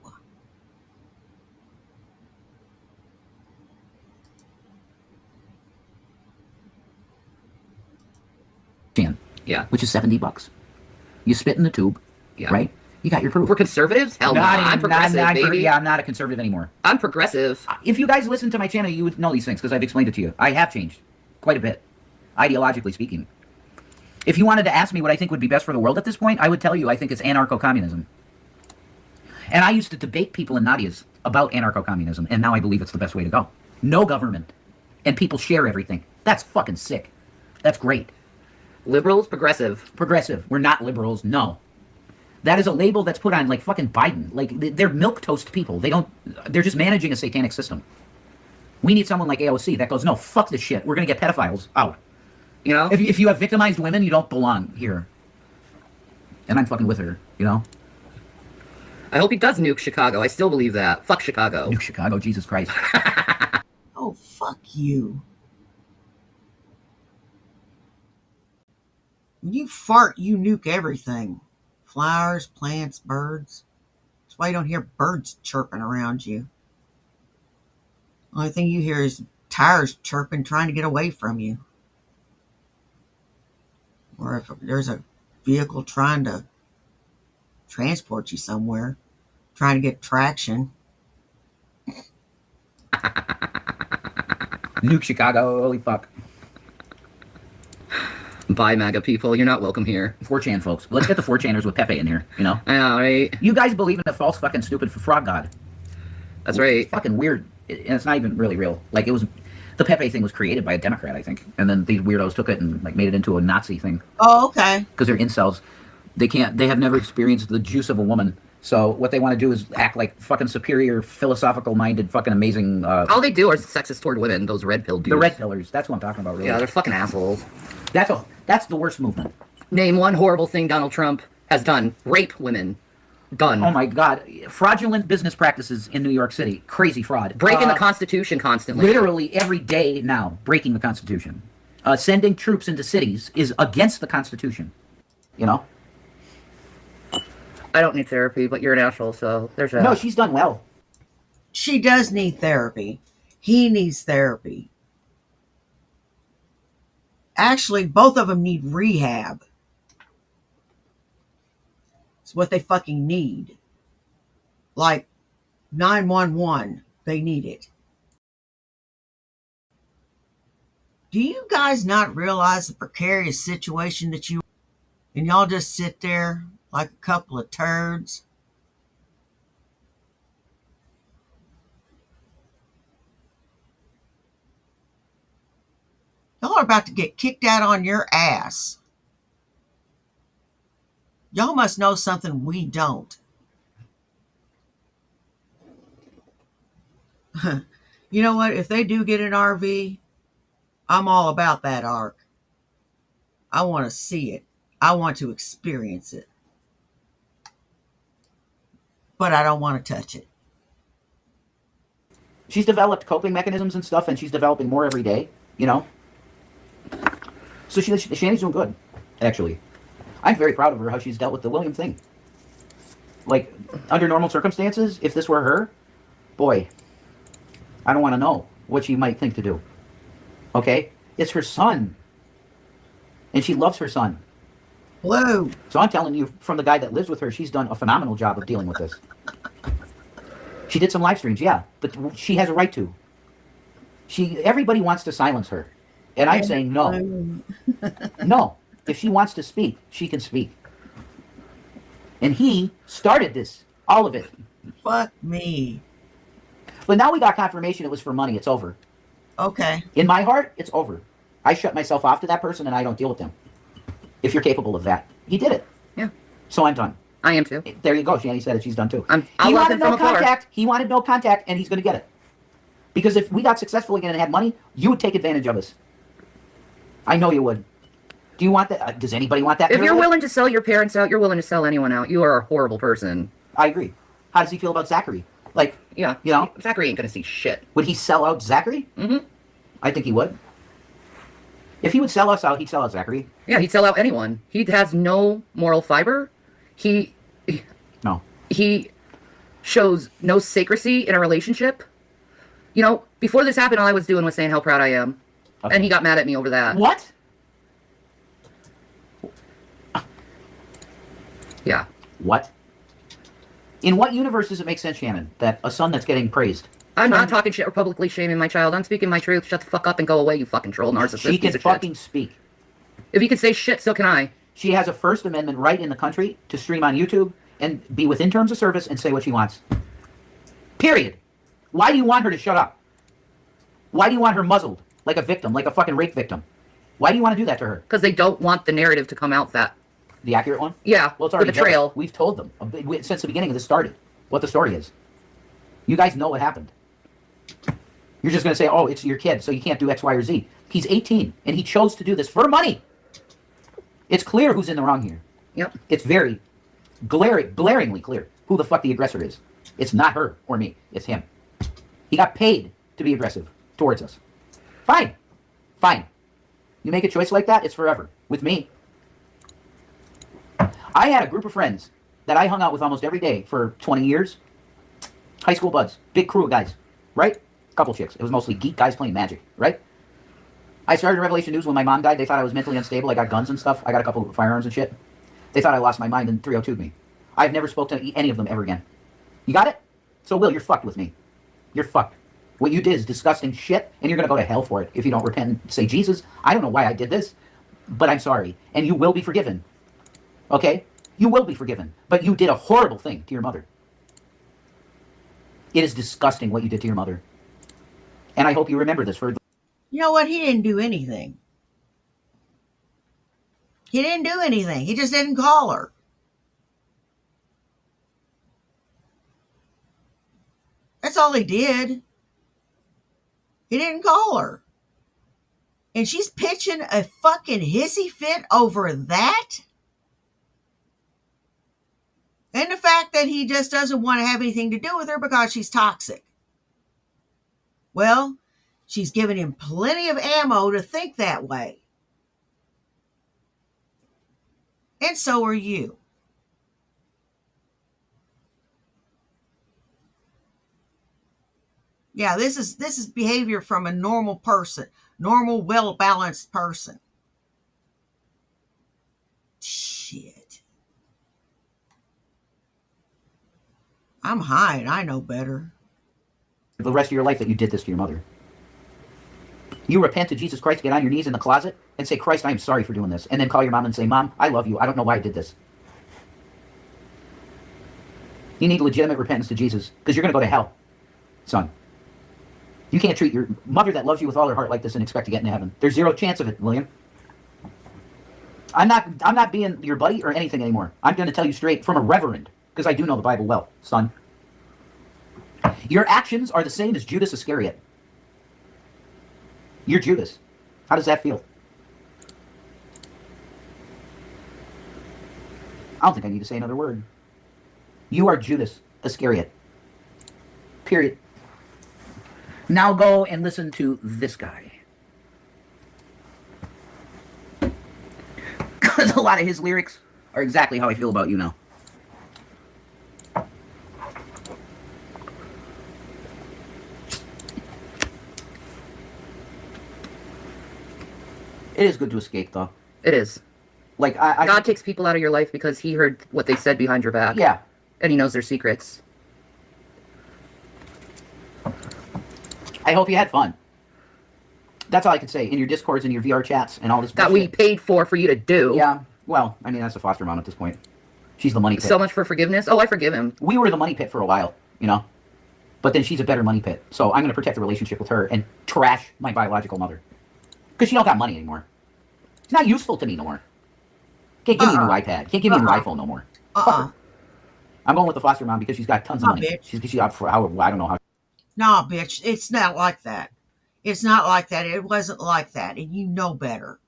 Speaker 3: Yeah. Which is $70. You spit in the tube, right? You got your proof.
Speaker 4: We're conservatives? Hell no. I'm progressive, baby.
Speaker 3: Yeah, I'm not a conservative anymore.
Speaker 4: I'm progressive.
Speaker 3: If you guys listen to my channel, you would know these things because I've explained it to you. I have changed quite a bit, ideologically speaking. If you wanted to ask me what I think would be best for the world at this point, I would tell you I think it's anarcho-communism. And I used to debate people in Nadia's about anarcho-communism, and now I believe it's the best way to go. No government, and people share everything. That's fucking sick. That's great.
Speaker 4: Liberals? Progressive.
Speaker 3: Progressive. We're not liberals, no. That is a label that's put on, like, fucking Biden. Like, they're milquetoast people. They're just managing a satanic system. We need someone like AOC that goes, no, fuck this shit. We're going to get pedophiles out.
Speaker 4: You know?
Speaker 3: If you have victimized women, you don't belong here. And I'm fucking with her, you know?
Speaker 4: I hope he does nuke Chicago. I still believe that. Fuck Chicago.
Speaker 3: Nuke Chicago, Jesus Christ.
Speaker 1: Oh, fuck you. When you fart, you nuke everything. Flowers, plants, birds. That's why you don't hear birds chirping around you. Only thing you hear is tires chirping, trying to get away from you. Or if there's a vehicle trying to transport you somewhere, trying to get traction.
Speaker 3: Nuke Chicago, holy fuck.
Speaker 4: Bye, MAGA people. You're not welcome here.
Speaker 3: 4chan, folks. Let's get the 4chaners with Pepe in here, you know?
Speaker 4: I know, right?
Speaker 3: You guys believe in the false fucking stupid frog god.
Speaker 4: That's right.
Speaker 3: It's fucking weird. And it's not even really real. Like, it was... The Pepe thing was created by a Democrat, I think. And then these weirdos took it and, like, made it into a Nazi thing.
Speaker 1: Oh, okay.
Speaker 3: Because they're incels. They have never experienced the juice of a woman. So what they want to do is act like fucking superior, philosophical-minded, fucking amazing...
Speaker 4: All they do are sexist toward women, those red pill dudes.
Speaker 3: The red pillars. That's what I'm talking about, really.
Speaker 4: Yeah, they're fucking assholes.
Speaker 3: That's the worst movement.
Speaker 4: Name one horrible thing Donald Trump has done. Rape women. Done.
Speaker 3: Oh my God. Fraudulent business practices in New York City. Crazy fraud.
Speaker 4: Breaking the Constitution constantly.
Speaker 3: Literally every day now, breaking the Constitution. Sending troops into cities is against the Constitution. You know?
Speaker 4: I don't need therapy, but you're an asshole, so there's that.
Speaker 3: No, she's done well.
Speaker 1: She does need therapy. He needs therapy. Actually, both of them need rehab. It's what they fucking need. Like 911, they need it. Do you guys not realize the precarious situation that you... And y'all just sit there like a couple of turds? Y'all are about to get kicked out on your ass. Y'all must know something we don't. You know what? If they do get an RV, I'm all about that arc. I want to see it. I want to experience it. But I don't want to touch it.
Speaker 3: She's developed coping mechanisms and stuff, and she's developing more every day, you know? So Shanny's doing good, actually. I'm very proud of her, how she's dealt with the William thing. Like, under normal circumstances, if this were her, boy, I don't want to know what she might think to do. Okay? It's her son. And she loves her son.
Speaker 1: Blue.
Speaker 3: So I'm telling you, from the guy that lives with her, she's done a phenomenal job of dealing with this. She did some live streams, yeah, but she has a right to. Everybody wants to silence her. And I'm saying no. No. If she wants to speak, she can speak. And he started this. All of it.
Speaker 1: Fuck me.
Speaker 3: But now we got confirmation it was for money. It's over.
Speaker 1: Okay.
Speaker 3: In my heart, it's over. I shut myself off to that person and I don't deal with them. If you're capable of that. He did it.
Speaker 4: Yeah.
Speaker 3: So I'm done.
Speaker 4: I am too.
Speaker 3: There you go. Shanny said it. She's done too.
Speaker 4: He wanted
Speaker 3: no contact. He wanted no contact, and he's going to get it. Because if we got successful again and had money, you would take advantage of us. I know you would. Do you want that? Does anybody want that?
Speaker 4: If you're willing to sell your parents out, you're willing to sell anyone out. You are a horrible person.
Speaker 3: I agree. How does he feel about Zachary? Like,
Speaker 4: yeah,
Speaker 3: you know,
Speaker 4: Zachary ain't gonna see shit.
Speaker 3: Would he sell out Zachary?
Speaker 4: Mm-hmm.
Speaker 3: I think he would. If he would sell us out, he'd sell out Zachary.
Speaker 4: Yeah, he'd sell out anyone. He has no moral fiber.
Speaker 3: No.
Speaker 4: He shows no secrecy in a relationship. You know, before this happened, all I was doing was saying how proud I am. Okay. And he got mad at me over that.
Speaker 3: What?
Speaker 4: Yeah.
Speaker 3: What? In what universe does it make sense, Shannon, that a son that's getting praised?
Speaker 4: I'm not talking shit or publicly shaming my child. I'm speaking my truth. Shut the fuck up and go away, you fucking troll narcissist.
Speaker 3: She can fucking speak.
Speaker 4: If you can say shit, so can I.
Speaker 3: She has a First Amendment right in the country to stream on YouTube and be within terms of service and say what she wants. Period. Why do you want her to shut up? Why do you want her muzzled like a victim, like a fucking rape victim? Why do you want to do that to her?
Speaker 4: Because they don't want the narrative to come out that.
Speaker 3: The accurate one?
Speaker 4: Yeah,
Speaker 3: well, it's already
Speaker 4: the betrayal.
Speaker 3: There. We've told them since the beginning of this started what the story is. You guys know what happened. You're just going to say, oh, it's your kid, so you can't do X, Y, or Z. He's 18, and he chose to do this for money. It's clear who's in the wrong here.
Speaker 4: Yep.
Speaker 3: It's very glaringly clear who the fuck the aggressor is. It's not her or me. It's him. He got paid to be aggressive towards us. Fine. Fine. You make a choice like that, it's forever. With me, I had a group of friends that I hung out with almost every day for 20 years. High school buds. Big crew of guys. Right? Couple chicks. It was mostly geek guys playing Magic. Right? I started Revelation News when my mom died. They thought I was mentally unstable. I got guns and stuff. I got a couple of firearms and shit. They thought I lost my mind and 302'd me. I've never spoke to any of them ever again. You got it? So, Will, you're fucked with me. You're fucked. What you did is disgusting shit, and you're going to go to hell for it if you don't repent and say, Jesus, I don't know why I did this, but I'm sorry. And you will be forgiven. Okay? You will be forgiven. But you did a horrible thing to your mother. It is disgusting what you did to your mother. And I hope you remember this for...
Speaker 1: You know what? He didn't do anything. He didn't do anything. He just didn't call her. That's all he did. He didn't call her. And she's pitching a fucking hissy fit over that? And the fact that he just doesn't want to have anything to do with her because she's toxic. Well, she's given him plenty of ammo to think that way. And so are you. Yeah, this is behavior from a normal person, normal, well-balanced person. Shit. I'm high and I know better.
Speaker 3: The rest of your life that you did this to your mother. You repent to Jesus Christ, get on your knees in the closet, and say, Christ, I am sorry for doing this. And then call your mom and say, Mom, I love you. I don't know why I did this. You need legitimate repentance to Jesus, because you're going to go to hell, son. You can't treat your mother that loves you with all her heart like this and expect to get into heaven. There's zero chance of it, William. I'm not being your buddy or anything anymore. I'm going to tell you straight from a reverend, because I do know the Bible well, son. Your actions are the same as Judas Iscariot. You're Judas. How does that feel? I don't think I need to say another word. You are Judas Iscariot. Period. Now go and listen to this guy. Because a lot of his lyrics are exactly how I feel about you now. It is good to escape, though.
Speaker 4: It is.
Speaker 3: Like,
Speaker 4: God takes people out of your life because he heard what they said behind your back.
Speaker 3: Yeah.
Speaker 4: And he knows their secrets.
Speaker 3: I hope you had fun. That's all I can say. In your Discords and your VR chats and all this
Speaker 4: That we paid for you to do.
Speaker 3: Yeah. Well, I mean, that's the foster mom at this point. She's the money pit.
Speaker 4: So much for forgiveness. Oh, I forgive him.
Speaker 3: We were the money pit for a while, you know? But then she's a better money pit. So I'm going to protect the relationship with her and trash my biological mother. Because she don't got money anymore. It's not useful to me no more. Can't give me a new iPad. Can't give me a new iPhone no more. Fuck her. I'm going with the foster mom because she's got tons of money.
Speaker 1: Bitch.
Speaker 3: She's out for, I don't know how.
Speaker 1: Nah, bitch, it's not like that. It's not like that. It wasn't like that. And you know better.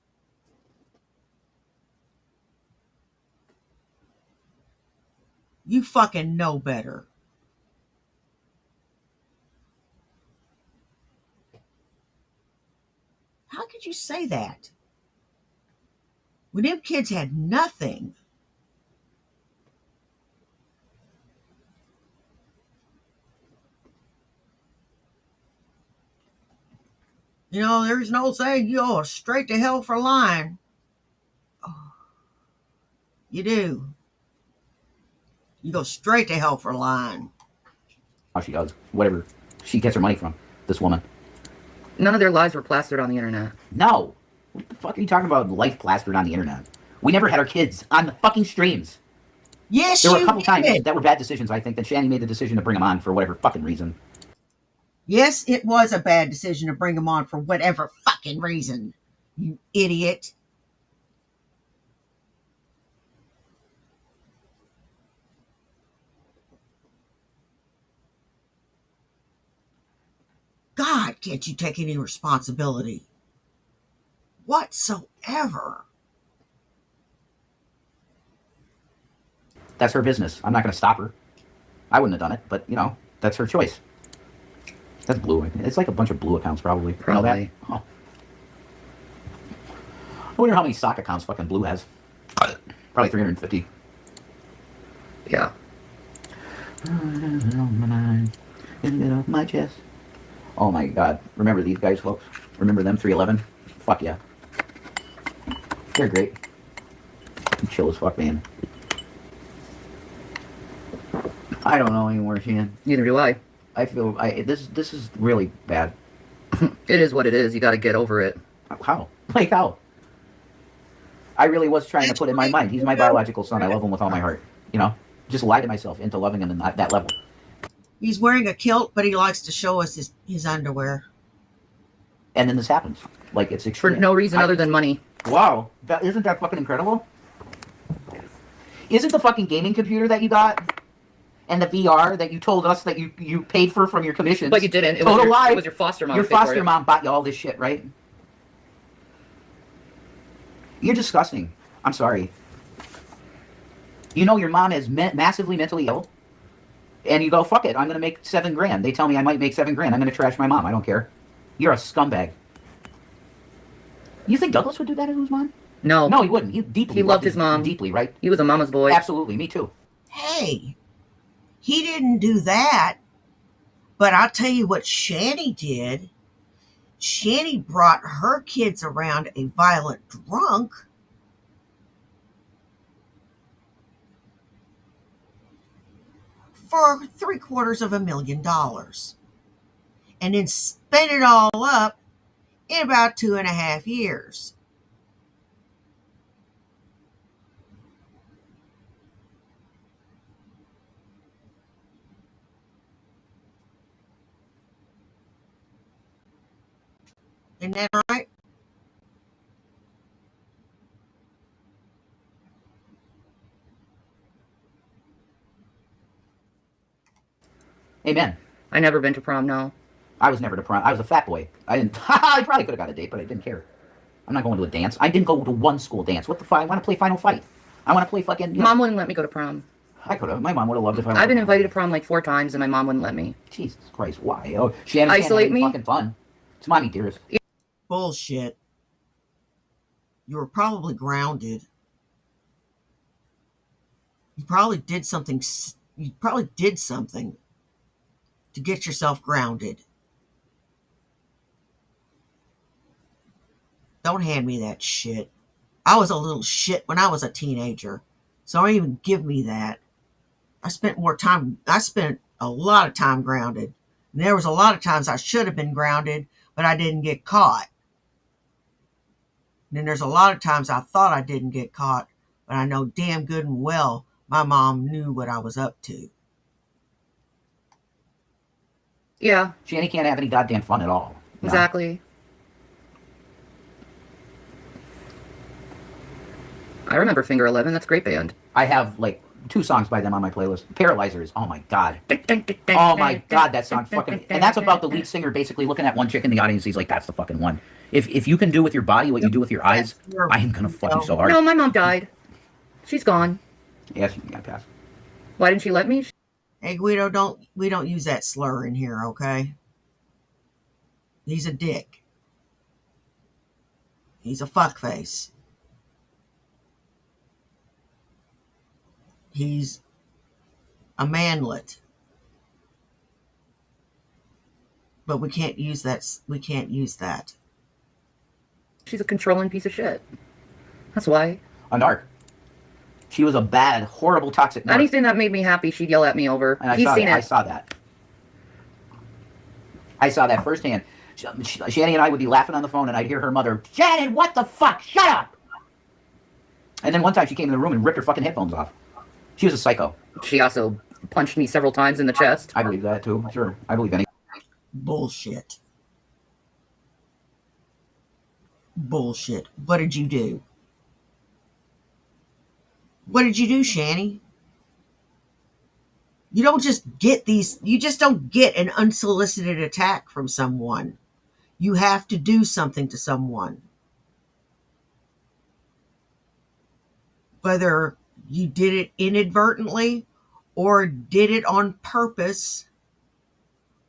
Speaker 1: You fucking know better. How could you say that? When them kids had nothing. You know, there's an old saying, you go straight to hell for lying. Oh, you do. You go straight to hell for lying.
Speaker 3: How she does. Whatever she gets her money from. This woman.
Speaker 4: None of their lives were plastered on the internet.
Speaker 3: No. What the fuck are you talking about life plastered on the internet? We never had our kids on the fucking streams.
Speaker 1: Yes,
Speaker 3: There were a
Speaker 1: you
Speaker 3: couple
Speaker 1: did.
Speaker 3: times that were bad decisions, I think, that Shani made the decision to bring them on for whatever fucking reason.
Speaker 1: Yes, it was a bad decision to bring him on for whatever fucking reason. You idiot. God, can't you take any responsibility whatsoever?
Speaker 3: That's her business. I'm not going to stop her. I wouldn't have done it, but, you know, that's her choice. That's blue. It's like a bunch of blue accounts, probably.
Speaker 4: Probably.
Speaker 3: You know that? Oh. I wonder how many stock accounts fucking Blue has. Probably 350.
Speaker 4: Yeah.
Speaker 3: Get off my chest. Oh my god. Remember these guys, folks? Remember them, 311? Fuck yeah. They're great. Chill as fuck, man. I don't know anymore, Shan.
Speaker 4: Neither do I.
Speaker 3: I feel this is really bad.
Speaker 4: It is what it is. You got to get over it.
Speaker 3: How? Like how? I really was trying to put in my mind. He's my biological son. I love him with all my heart. You know, just lie to myself into loving him at that level.
Speaker 1: He's wearing a kilt, but he likes to show us his underwear.
Speaker 3: And then this happens. Like it's
Speaker 4: For
Speaker 3: extreme.
Speaker 4: no reason other than money.
Speaker 3: Wow, isn't that fucking incredible? Isn't the fucking gaming computer that you got and the VR that you told us that you paid for from your commissions?
Speaker 4: But you didn't. It was your foster mom.
Speaker 3: Your foster mom bought you all this shit, right? You're disgusting. I'm sorry. You know your mom is massively mentally ill, and you go, fuck it, I'm going to make $7,000. They tell me I might make $7,000. I'm going to trash my mom. I don't care. You're a scumbag. You think Douglas would do that to his mom?
Speaker 4: No.
Speaker 3: No, he wouldn't. He
Speaker 4: loved his mom.
Speaker 3: Deeply, right?
Speaker 4: He was a mama's boy.
Speaker 3: Absolutely. Me too.
Speaker 1: Hey, he didn't do that. But I'll tell you what Shani did. Shani brought her kids around a violent drunk. For $750,000. And then spent it all up in about 2.5 years. Isn't that right?
Speaker 3: Amen.
Speaker 4: I never been to prom, no.
Speaker 3: I was never to prom. I was a fat boy. I didn't. I probably could have got a date, but I didn't care. I'm not going to a dance. I didn't go to one school dance. What the fuck? I want to play Final Fight. I want to play fucking. You know,
Speaker 4: Mom wouldn't let me go to prom.
Speaker 3: I could have. My mom would have loved if I.
Speaker 4: I've been invited to prom like 4 times, and my mom wouldn't let me.
Speaker 3: Jesus Christ! Why? Oh, Shannon.
Speaker 4: Isolate me?
Speaker 3: Fucking fun. It's mommy dearest.
Speaker 1: Bullshit. You were probably grounded. You probably did something. You probably did something to get yourself grounded. Don't hand me that shit. I was a little shit when I was a teenager, so don't even give me that. I spent a lot of time grounded. And there was a lot of times I should have been grounded, but I didn't get caught. And then there's a lot of times I thought I didn't get caught, but I know damn good and well my mom knew what I was up to.
Speaker 4: Yeah.
Speaker 3: Shanny can't have any goddamn fun at all. You know?
Speaker 4: Exactly. I remember Finger 11. That's a great band.
Speaker 3: I have like 2 songs by them on my playlist. Paralyzers. Oh my god. Oh my god, that song fucking. And that's about the lead singer basically looking at one chick in the audience. He's like, "That's the fucking one." If you can do with your body what you do with your eyes, I am gonna fuck you so hard.
Speaker 4: No, my mom died. She's gone.
Speaker 3: Yes, you can pass.
Speaker 4: Why didn't she let me?
Speaker 1: Hey Guido, we don't use that slur in here, okay? He's a dick. He's a fuckface. He's a manlet. But we can't use that. We can't use that.
Speaker 4: She's a controlling piece of shit. That's why.
Speaker 3: A narc. She was a bad, horrible, toxic narc.
Speaker 4: Anything that made me happy, she'd yell at me over.
Speaker 3: And
Speaker 4: He's seen it.
Speaker 3: I saw that. I saw that firsthand. Shanny and I would be laughing on the phone, and I'd hear her mother, "Shannon, what the fuck? Shut up!" And then one time she came in the room and ripped her fucking headphones off. She was a psycho.
Speaker 4: She also punched me several times in the chest.
Speaker 3: I believe that too. Sure, I believe any.
Speaker 1: Bullshit. Bullshit. What did you do? What did you do, Shanny? You don't just get these, you just don't get an unsolicited attack from someone. You have to do something to someone. Whether you did it inadvertently or did it on purpose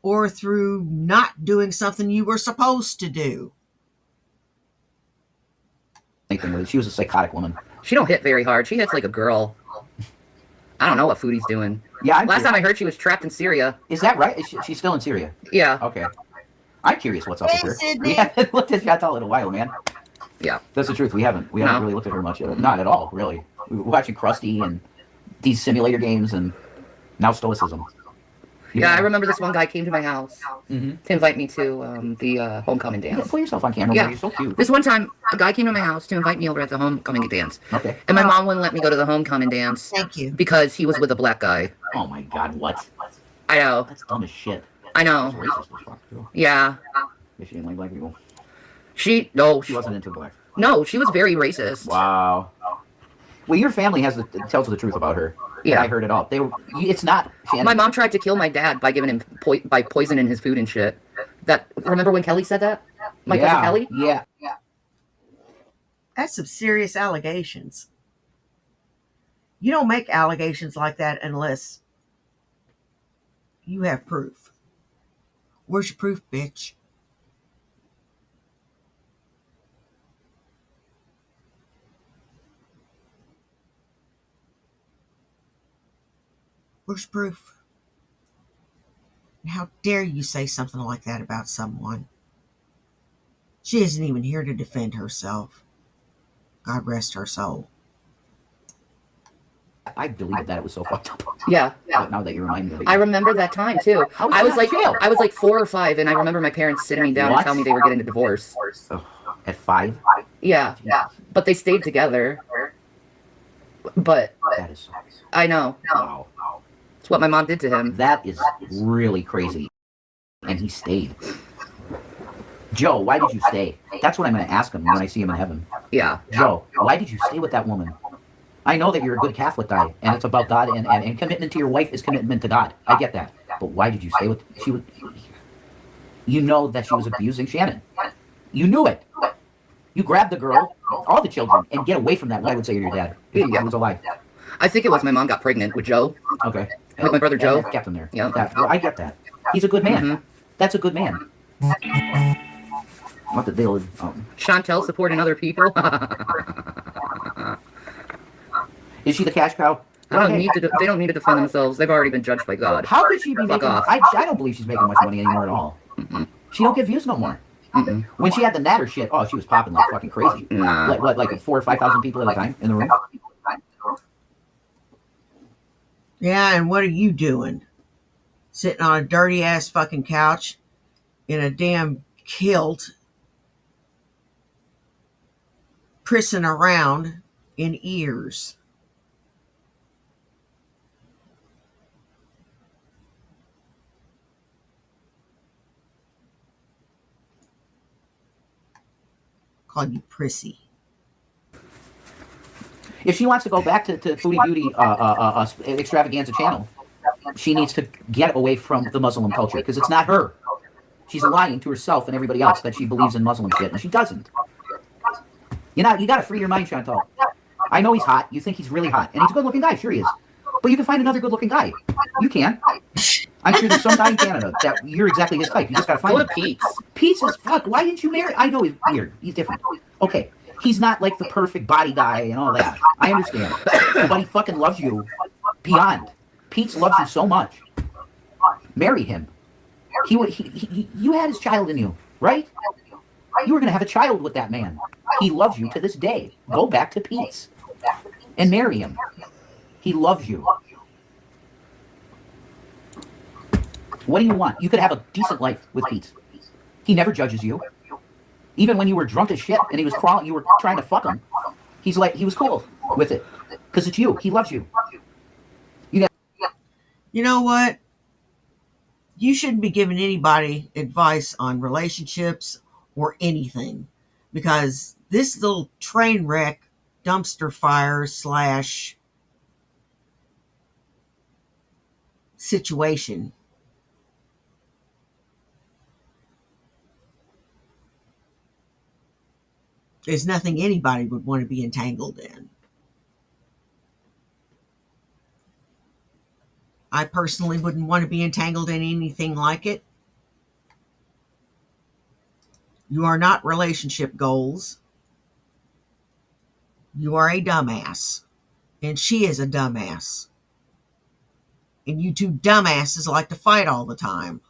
Speaker 1: or through not doing something you were supposed to do.
Speaker 3: Anything with it. She was a psychotic woman.
Speaker 4: She don't hit very hard. She hits like a girl. I don't know what Foodie's doing.
Speaker 3: Yeah,
Speaker 4: Last time I heard, she was trapped in Syria.
Speaker 3: Is that right? She's still in Syria?
Speaker 4: Yeah.
Speaker 3: Okay. I'm curious what's up
Speaker 1: Hey,
Speaker 3: with her.
Speaker 1: Sydney.
Speaker 3: We haven't looked at Chantal in a while, man.
Speaker 4: Yeah.
Speaker 3: That's the truth. We haven't
Speaker 4: No.
Speaker 3: really looked at her much. Not at all, really. We were watching Krusty and these simulator games and now Stoicism.
Speaker 4: Yeah, I remember this one guy came to my house
Speaker 3: Mm-hmm.
Speaker 4: to invite me to the homecoming dance.
Speaker 3: Put yourself on camera.
Speaker 4: Yeah.
Speaker 3: Yeah. You're so cute.
Speaker 4: This one time, a guy came to my house to invite me over at the homecoming dance.
Speaker 3: Okay.
Speaker 4: And my mom wouldn't let me go to the homecoming dance
Speaker 1: Thank you.
Speaker 4: because he was with a black guy.
Speaker 3: Oh my God, what?
Speaker 4: I know.
Speaker 3: That's dumb as shit.
Speaker 4: I
Speaker 3: That's
Speaker 4: know.
Speaker 3: racist as fuck, too.
Speaker 4: Yeah.
Speaker 3: If she didn't like black people.
Speaker 4: She
Speaker 3: She wasn't into black.
Speaker 4: No, she was very racist.
Speaker 3: Wow. Well, your family tells the truth about her.
Speaker 4: Yeah.
Speaker 3: I heard it all. It's not.
Speaker 4: My mom tried to kill my dad by giving him by poisoning his food and shit. Remember when Kelly said that? My cousin Kelly?
Speaker 3: Yeah.
Speaker 1: That's some serious allegations. You don't make allegations like that unless you have proof. Where's your proof, bitch? Where's your proof? And how dare you say something like that about someone? She isn't even here to defend herself. God rest her soul.
Speaker 3: I deleted that. It was so fucked up.
Speaker 4: Yeah.
Speaker 3: But now that you remind me of it.
Speaker 4: I remember that time too.
Speaker 3: How was
Speaker 4: I was
Speaker 3: that
Speaker 4: like
Speaker 3: in jail?
Speaker 4: I was like 4 or 5, and I remember my parents sitting me down
Speaker 3: What?
Speaker 4: and telling me they were getting a divorce.
Speaker 3: Ugh, at 5?
Speaker 4: Yeah. But they stayed together. But
Speaker 3: That is.
Speaker 4: I know.
Speaker 3: Wow.
Speaker 4: It's what my mom did to him.
Speaker 3: That is really crazy. And he stayed. Joe, why did you stay? That's what I'm going to ask him when I see him in heaven.
Speaker 4: Yeah.
Speaker 3: Joe, why did you stay with that woman? I know that you're a good Catholic guy, and it's about God, and commitment to your wife is commitment to God. I get that. But why did you stay with... You know that she was abusing Shannon. You knew it. You grabbed the girl, all the children, and get away from that. I would say to your dad, if he was alive.
Speaker 4: I think it was my mom got pregnant with Joe.
Speaker 3: Okay.
Speaker 4: With my brother Joe.
Speaker 3: And that kept him there.
Speaker 4: Yeah.
Speaker 3: I get that. He's a good man.
Speaker 4: Mhm.
Speaker 3: That's a good man. What the deal is...
Speaker 4: Chantel supporting other people.
Speaker 3: Is she the cash cow?
Speaker 4: They don't need to defend themselves. They've already been judged by God.
Speaker 3: How could she be
Speaker 4: Fuck
Speaker 3: making...
Speaker 4: off.
Speaker 3: I don't believe she's making much money anymore at all.
Speaker 4: Mm-mm.
Speaker 3: She don't get views no more.
Speaker 4: Mm-mm.
Speaker 3: When she had the Natter shit, oh, she was popping like fucking crazy.
Speaker 4: Nah.
Speaker 3: Like 4,000 or 5,000 people at a time in the room?
Speaker 1: Yeah, and what are you doing? Sitting on a dirty ass fucking couch in a damn kilt, prissing around in ears. Call you prissy.
Speaker 3: If she wants to go back to Foodie Beauty extravaganza channel, she needs to get away from the Muslim culture, because it's not her. She's lying to herself and everybody else that she believes in Muslim shit, and she doesn't. You got to free your mind, Chantal. I know he's hot. You think he's really hot, and he's a good-looking guy. Sure he is. But you can find another good-looking guy. You can. I'm sure there's some guy in Canada that you're exactly his type. You just got to find
Speaker 4: Go
Speaker 3: him.
Speaker 4: to Pete's.
Speaker 3: Pete's is fuck. Why didn't you marry? I know he's weird. He's different. Okay. He's not like the perfect body guy and all that. I understand. But he fucking loves you beyond. Pete's loves you so much. Marry him. You had his child in you, right? You were going to have a child with that man. He loves you to this day. Go back to Pete's and marry him. He loves you. What do you want? You could have a decent life with Pete. He never judges you. Even when you were drunk as shit and he was crawling, you were trying to fuck him. He was cool with it. Because it's you. He loves you.
Speaker 1: You know what? You shouldn't be giving anybody advice on relationships or anything, because this little train wreck, dumpster fire / situation is nothing anybody would want to be entangled in. I personally wouldn't want to be entangled in anything like it. You are not relationship goals. You are a dumbass. And she is a dumbass. And you two dumbasses like to fight all the time.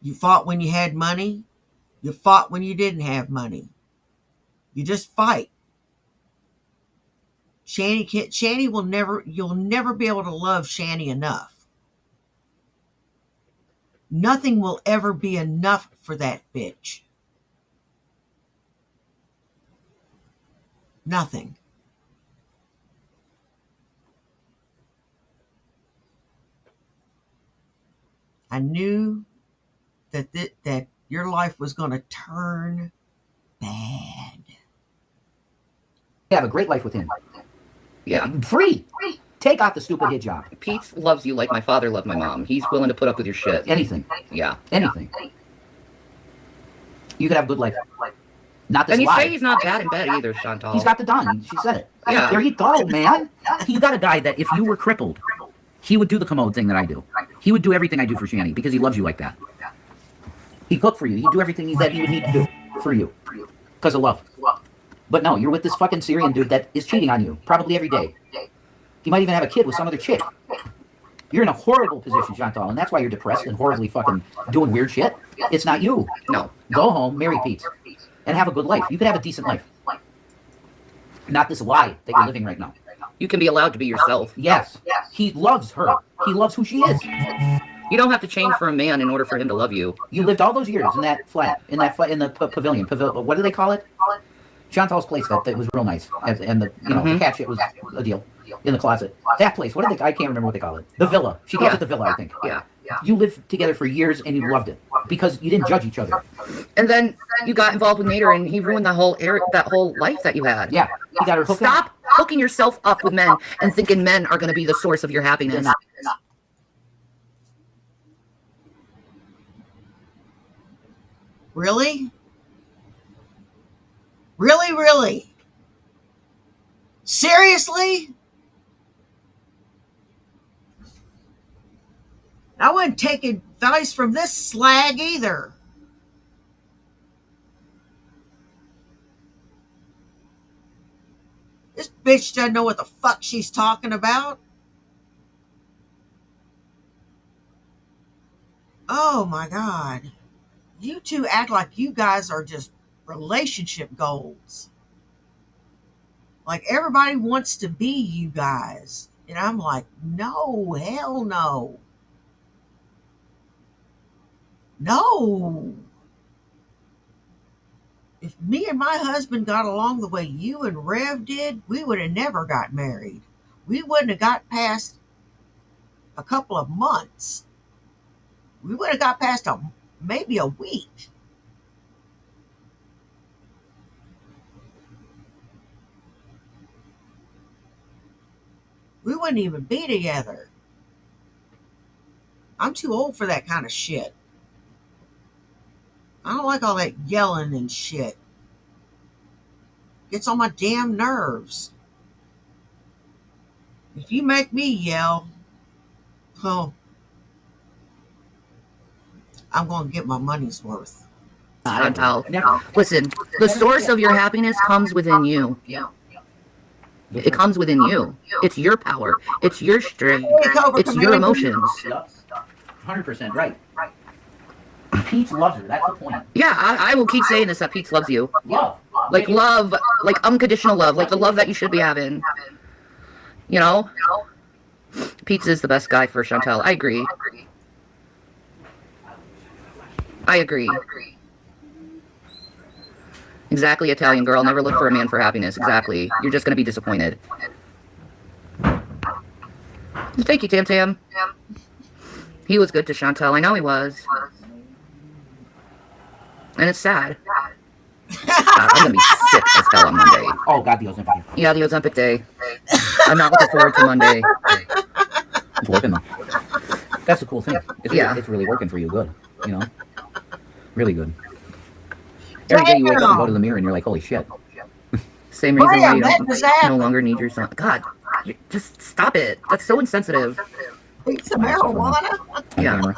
Speaker 1: You fought when you had money. You fought when you didn't have money. You just fight. Shanny will never, you'll never be able to love Shanny enough. Nothing will ever be enough for that bitch. Nothing. I knew that your life was going to turn bad.
Speaker 3: You have a great life with him.
Speaker 4: Yeah.
Speaker 3: Free. Take off the stupid hijab.
Speaker 4: Pete loves you like my father loved my mom. He's willing to put up with your shit.
Speaker 3: Anything.
Speaker 4: Yeah.
Speaker 3: Anything. You could have a good life. Not this
Speaker 4: And you
Speaker 3: life.
Speaker 4: say he's not bad in bed either, Chantal.
Speaker 3: He's got the done. She said it.
Speaker 4: Yeah.
Speaker 3: There you go, man. You got a guy that if you were crippled, he would do the commode thing that I do. He would do everything I do for Shanny because he loves you like that. He'd cook for you. He'd do everything that he would need to do for you because of love. But no, you're with this fucking Syrian dude that is cheating on you probably every day. He might even have a kid with some other chick. You're in a horrible position, Chantal, and that's why you're depressed and horribly fucking doing weird shit. It's not you.
Speaker 4: No.
Speaker 3: Go home, marry Pete, and have a good life. You could have a decent life. Not this lie that you're living right now.
Speaker 4: You can be allowed to be yourself.
Speaker 3: Yes. He loves her. He loves who she is.
Speaker 4: You don't have to change for a man in order for him to love you.
Speaker 3: You lived all those years in that flat, in the pavilion. What do they call it? Chantal's place that was real nice, and the the cat shit was a deal in the closet. That place, what do they? I can't remember what they call it. The villa. She calls it the villa, I think.
Speaker 4: Yeah.
Speaker 3: You lived together for years and you loved it because you didn't judge each other.
Speaker 4: And then you got involved with Nader, and he ruined that whole life that you had.
Speaker 3: Yeah, he got her hooked
Speaker 4: Stop
Speaker 3: up.
Speaker 4: hooking yourself up with men and thinking men are going to be the source of your happiness.
Speaker 3: They're not.
Speaker 1: Really? Really? Seriously? I wouldn't take advice from this slag either. This bitch doesn't know what the fuck she's talking about. Oh my God. You two act like you guys are just relationship goals. Like everybody wants to be you guys. And I'm like, no, hell no. No. If me and my husband got along the way you and Rev did, we would have never got married. We wouldn't have got past a couple of months. We would have got past maybe a week. We wouldn't even be together. I'm too old for that kind of shit. I don't like all that yelling and shit. Gets on my damn nerves. If you make me yell, oh, I'm going to get my money's worth.
Speaker 4: Chantal, listen, the source of your happiness comes within you. It comes within you. It's your power. It's your strength. It's your emotions.
Speaker 3: 100% right. Pete loves her. That's the point.
Speaker 4: Yeah, I will keep saying this, that Pete loves you.
Speaker 3: Love.
Speaker 4: Love, like unconditional love, like the love that you should be having. You know? Pete is the best guy for Chantal. I agree. Exactly, Italian girl. Never look for a man for happiness. Exactly. You're just going to be disappointed. Thank you, Tam Tam. He was good to Chantal. I know he was. And it's sad. I'm going to be sick as hell on Monday.
Speaker 3: Oh, God, the Ozempic.
Speaker 4: Yeah, the Ozempic day. I'm not looking forward to Monday.
Speaker 3: It's working, though. That's the cool thing.
Speaker 4: Yeah.
Speaker 3: It's really working for you good, you know? Really good. Every day you wake up and go to the mirror and you're like, holy shit.
Speaker 4: Same reason why you
Speaker 1: that does
Speaker 4: don't no
Speaker 1: happen.
Speaker 4: longer need your son. God, just stop it. That's so insensitive.
Speaker 1: Eat some marijuana.
Speaker 4: Yeah.
Speaker 3: Camera.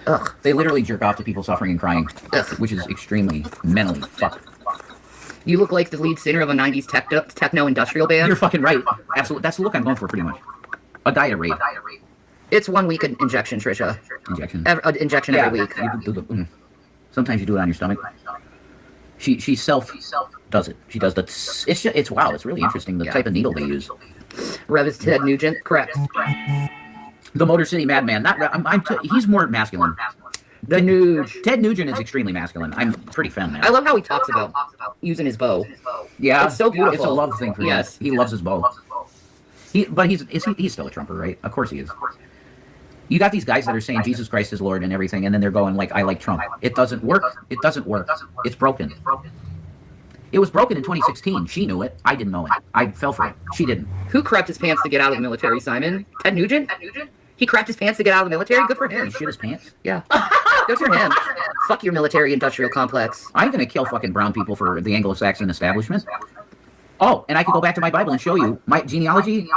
Speaker 4: Ugh.
Speaker 3: They literally jerk off to people suffering and crying,
Speaker 4: Ugh.
Speaker 3: which is extremely mentally fucked.
Speaker 4: You look like the lead singer of a 90s techno industrial band.
Speaker 3: You're fucking right. Absolutely. That's the look I'm going for, pretty much. A diet rate.
Speaker 4: It's 1 week injection, Trisha.
Speaker 3: Injection.
Speaker 4: Injection every week.
Speaker 3: Sometimes you do it on your stomach. She self does it. She does the. It's wow. It's really interesting the type of needle they use.
Speaker 4: Rev is Ted Nugent, correct?
Speaker 3: The Motor City Madman. Not. He's more masculine.
Speaker 4: The Nuge.
Speaker 3: Ted Nugent is extremely masculine. I'm pretty feminine.
Speaker 4: I love how he talks about using his bow.
Speaker 3: Yeah,
Speaker 4: It's so beautiful.
Speaker 3: It's a love thing for him.
Speaker 4: Yes.
Speaker 3: He loves his bow. But he's still a Trumper, right? Of course he is. You got these guys that are saying Jesus Christ is Lord and everything, and then they're going like, I like Trump. It doesn't work. It doesn't work. It's broken. It was broken in 2016. She knew it. I didn't know it. I fell for it. She didn't.
Speaker 4: Who crapped his pants to get out of the military, Simon? Ted Nugent? He crapped his pants to get out of the military? Good for him.
Speaker 3: He shit his pants.
Speaker 4: Yeah. Good for him. Fuck your military industrial complex.
Speaker 3: I'm gonna kill fucking brown people for the Anglo-Saxon establishment. Oh, and I could go back to my Bible and show you my genealogy.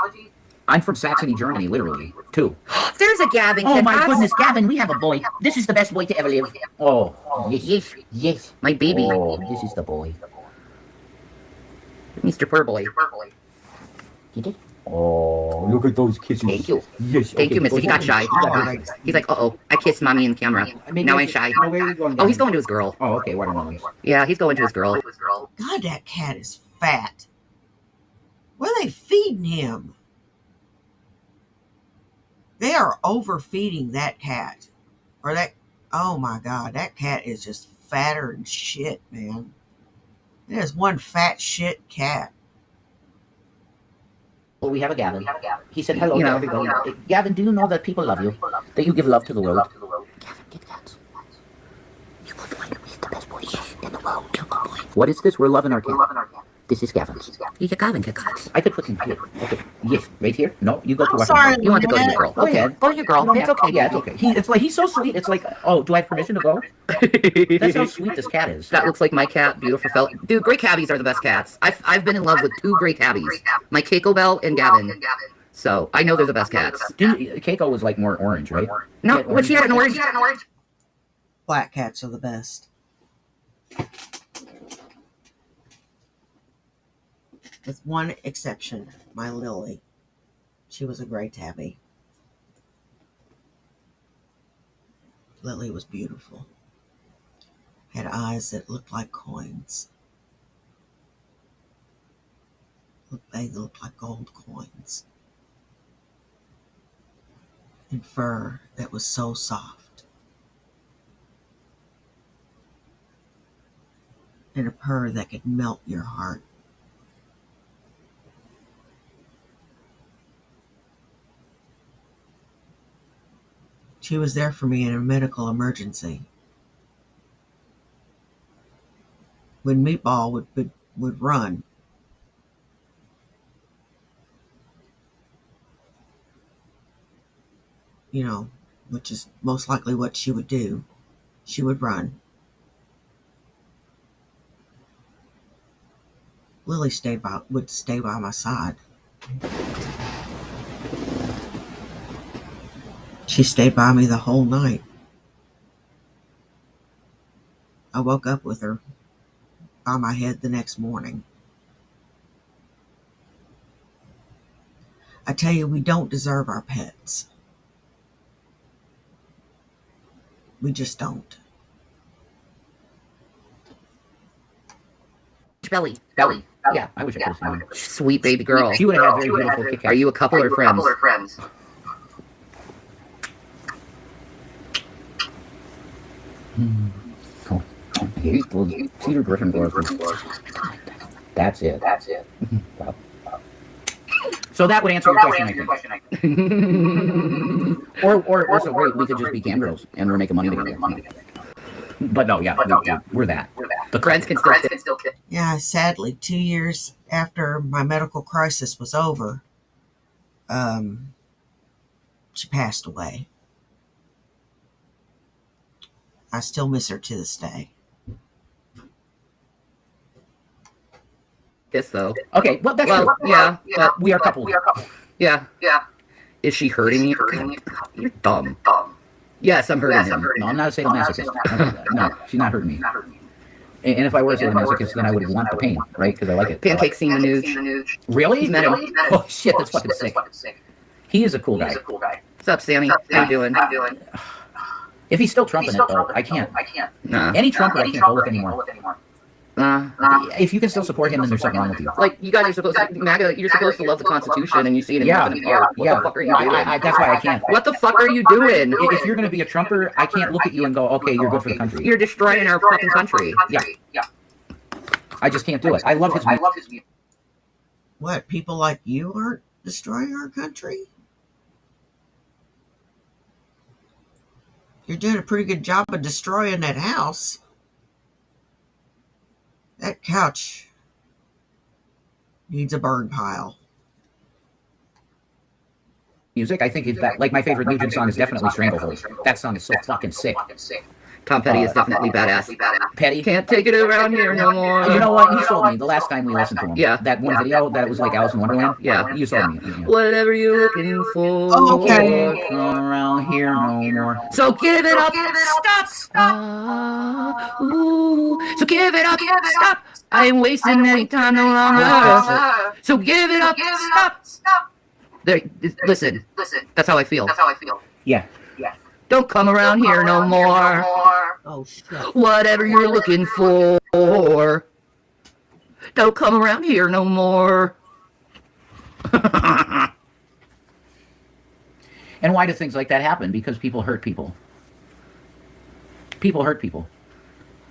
Speaker 3: I'm from Saxony, Germany, literally, too.
Speaker 4: There's a Gavin.
Speaker 3: Oh
Speaker 4: kid.
Speaker 3: my
Speaker 4: That's
Speaker 3: goodness, Gavin, we have a boy. This is the best boy to ever live. Oh, yes, yes.
Speaker 4: My baby.
Speaker 3: Oh, this is the boy.
Speaker 4: Mr. Purboy.
Speaker 3: He did. Oh, look at those kisses.
Speaker 4: Thank you.
Speaker 3: Yes.
Speaker 4: Thank you, Missy. He got shy. He's like, uh-oh, I kissed mommy in the camera. Now I'm shy.
Speaker 3: No, where are you going?
Speaker 4: Oh, he's going to his girl.
Speaker 3: Oh, okay, watermelons.
Speaker 4: Yeah, he's going to his girl.
Speaker 1: God, that cat is fat. What are they feeding him? They are overfeeding that cat. Oh my God, that cat is just fatter than shit, man. There's one fat shit cat.
Speaker 3: Well, we have a Gavin. He said hello to everybody. Gavin, do you know that people love you? That you give love to the world? Gavin, get cats. You good boy. He's the best boy in the world. You good boy. What is this? We're loving our cat. This is Gavin. He's a Gavin, get cats. I could put him here. Okay. Yes, right here? No, you go to our
Speaker 1: sorry,
Speaker 4: You want to go to your girl.
Speaker 3: Okay.
Speaker 4: Go to your girl. It's okay.
Speaker 3: Yeah, it's okay. It's like he's so sweet. It's like, oh, do I have permission to go? That's how sweet this cat is.
Speaker 4: That looks like my cat. Beautiful fella. Dude, gray cabbies are the best cats. I've been in love with 2 gray cabbies. My Keiko Bell and Gavin. So I know they're the best cats.
Speaker 3: Keiko was like more orange, right?
Speaker 4: No, when she had an orange.
Speaker 1: Black cats are the best. With one exception, my Lily. She was a gray tabby. Lily was beautiful. Had eyes that looked like coins. They looked like gold coins. And fur that was so soft. And a purr that could melt your heart. She was there for me in a medical emergency. When Meatball would run, which is most likely what she would do, she would run. Lily would stay by my side. She stayed by me the whole night. I woke up with her by my head the next morning. I tell you, we don't deserve our pets. We just don't.
Speaker 4: Belly.
Speaker 3: Yeah, I wish I could have seen her.
Speaker 4: Sweet baby girl.
Speaker 3: She would have had very beautiful Kit Kats.
Speaker 4: Are you a couple or friends?
Speaker 3: Oh, he's the Peter Griffin Gordon. That's it. Wow. So that would answer your question, I think. or so we could just be cam girls and we're making money together. But no, yeah, we're that.
Speaker 4: The friends can still kiss.
Speaker 1: Yeah, sadly, 2 years after my medical crisis was over, she passed away. I still miss her to this day.
Speaker 4: Yes, though.
Speaker 3: Okay, well, that's true.
Speaker 4: Yeah, but
Speaker 3: We are coupled.
Speaker 4: yeah. Is she hurting you? God, you're dumb. Yes, I'm hurting him.
Speaker 3: No, I'm not a sadomasochist. No, she's not hurting me. And if I were a sadomasochist, then I would want the pain, right? Because I like it.
Speaker 4: Pancake seen the news.
Speaker 3: Really?
Speaker 4: He's met him.
Speaker 3: Oh, shit, that's fucking sick. He is a cool guy.
Speaker 4: What's up, Sammy? How you doing?
Speaker 3: If he's still trumping it, though, I can't.
Speaker 4: Nah.
Speaker 3: Any trumper I can't go with anymore.
Speaker 4: Nah.
Speaker 3: If you can still support him, then there's something wrong with you.
Speaker 4: Like, you guys are supposed to, MAGA, you're supposed to love the Constitution, and you see it in heaven and earth. What the fuck are you doing?
Speaker 3: That's why I can't.
Speaker 4: What the fuck are you doing?
Speaker 3: If you're going to be a trumper, I can't look at you and go, okay, you're good for the country.
Speaker 4: You're destroying our fucking country.
Speaker 3: Yeah. I just can't do it. I love his music.
Speaker 1: What, people like you aren't destroying our country? You're doing a pretty good job of destroying that house. That couch needs a burn pile.
Speaker 3: Music, I think, like my favorite Nugent song is definitely Stranglehold. That song is so fucking sick.
Speaker 4: Tom Petty is definitely badass.
Speaker 3: Petty?
Speaker 4: Can't take it around here no more.
Speaker 3: You know what? You sold me the last time we listened to him.
Speaker 4: Yeah.
Speaker 3: That one video that was like Alice in Wonderland.
Speaker 4: Yeah.
Speaker 3: You sold me. Yeah.
Speaker 4: Whatever you're looking for.
Speaker 1: Oh, okay.
Speaker 3: Come around here no more.
Speaker 4: So give it up. Stop. Ooh. So give it up. Stop. I ain't wasting any time no longer. So give it up. Stop. There. Listen. That's how I feel.
Speaker 3: Yeah.
Speaker 4: Don't come around here no more.
Speaker 1: Oh, shit.
Speaker 4: Whatever you're looking for. Don't come around here no more.
Speaker 3: And why do things like that happen? Because people hurt people. People hurt people.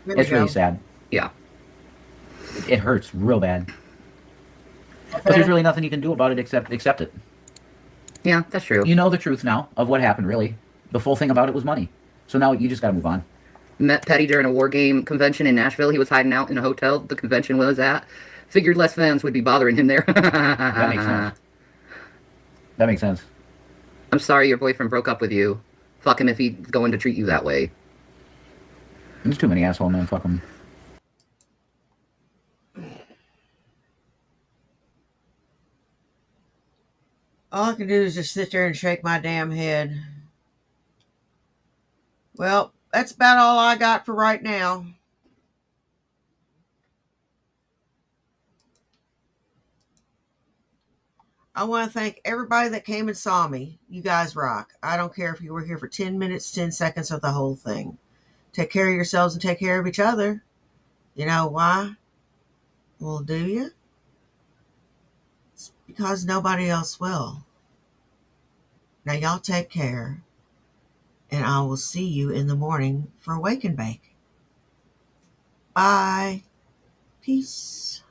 Speaker 3: It's really sad.
Speaker 4: Yeah.
Speaker 3: It hurts real bad. But there's really nothing you can do about it except accept it.
Speaker 4: Yeah, that's true.
Speaker 3: You know the truth now of what happened, really. The full thing about it was money. So now you just got to move on.
Speaker 4: Met Petty during a war game convention in Nashville. He was hiding out in a hotel the convention was at. Figured less fans would be bothering him there.
Speaker 3: That makes sense.
Speaker 4: I'm sorry your boyfriend broke up with you. Fuck him if he's going to treat you that way.
Speaker 3: There's too many asshole men. Fuck them.
Speaker 1: All I can do is just sit there and shake my damn head. Well, that's about all I got for right now. I want to thank everybody that came and saw me. You guys rock. I don't care if you were here for 10 minutes, 10 seconds, or the whole thing. Take care of yourselves and take care of each other. You know why? Well, do you? It's because nobody else will. Now, y'all take care. And I will see you in the morning for Wake and Bake. Bye. Peace.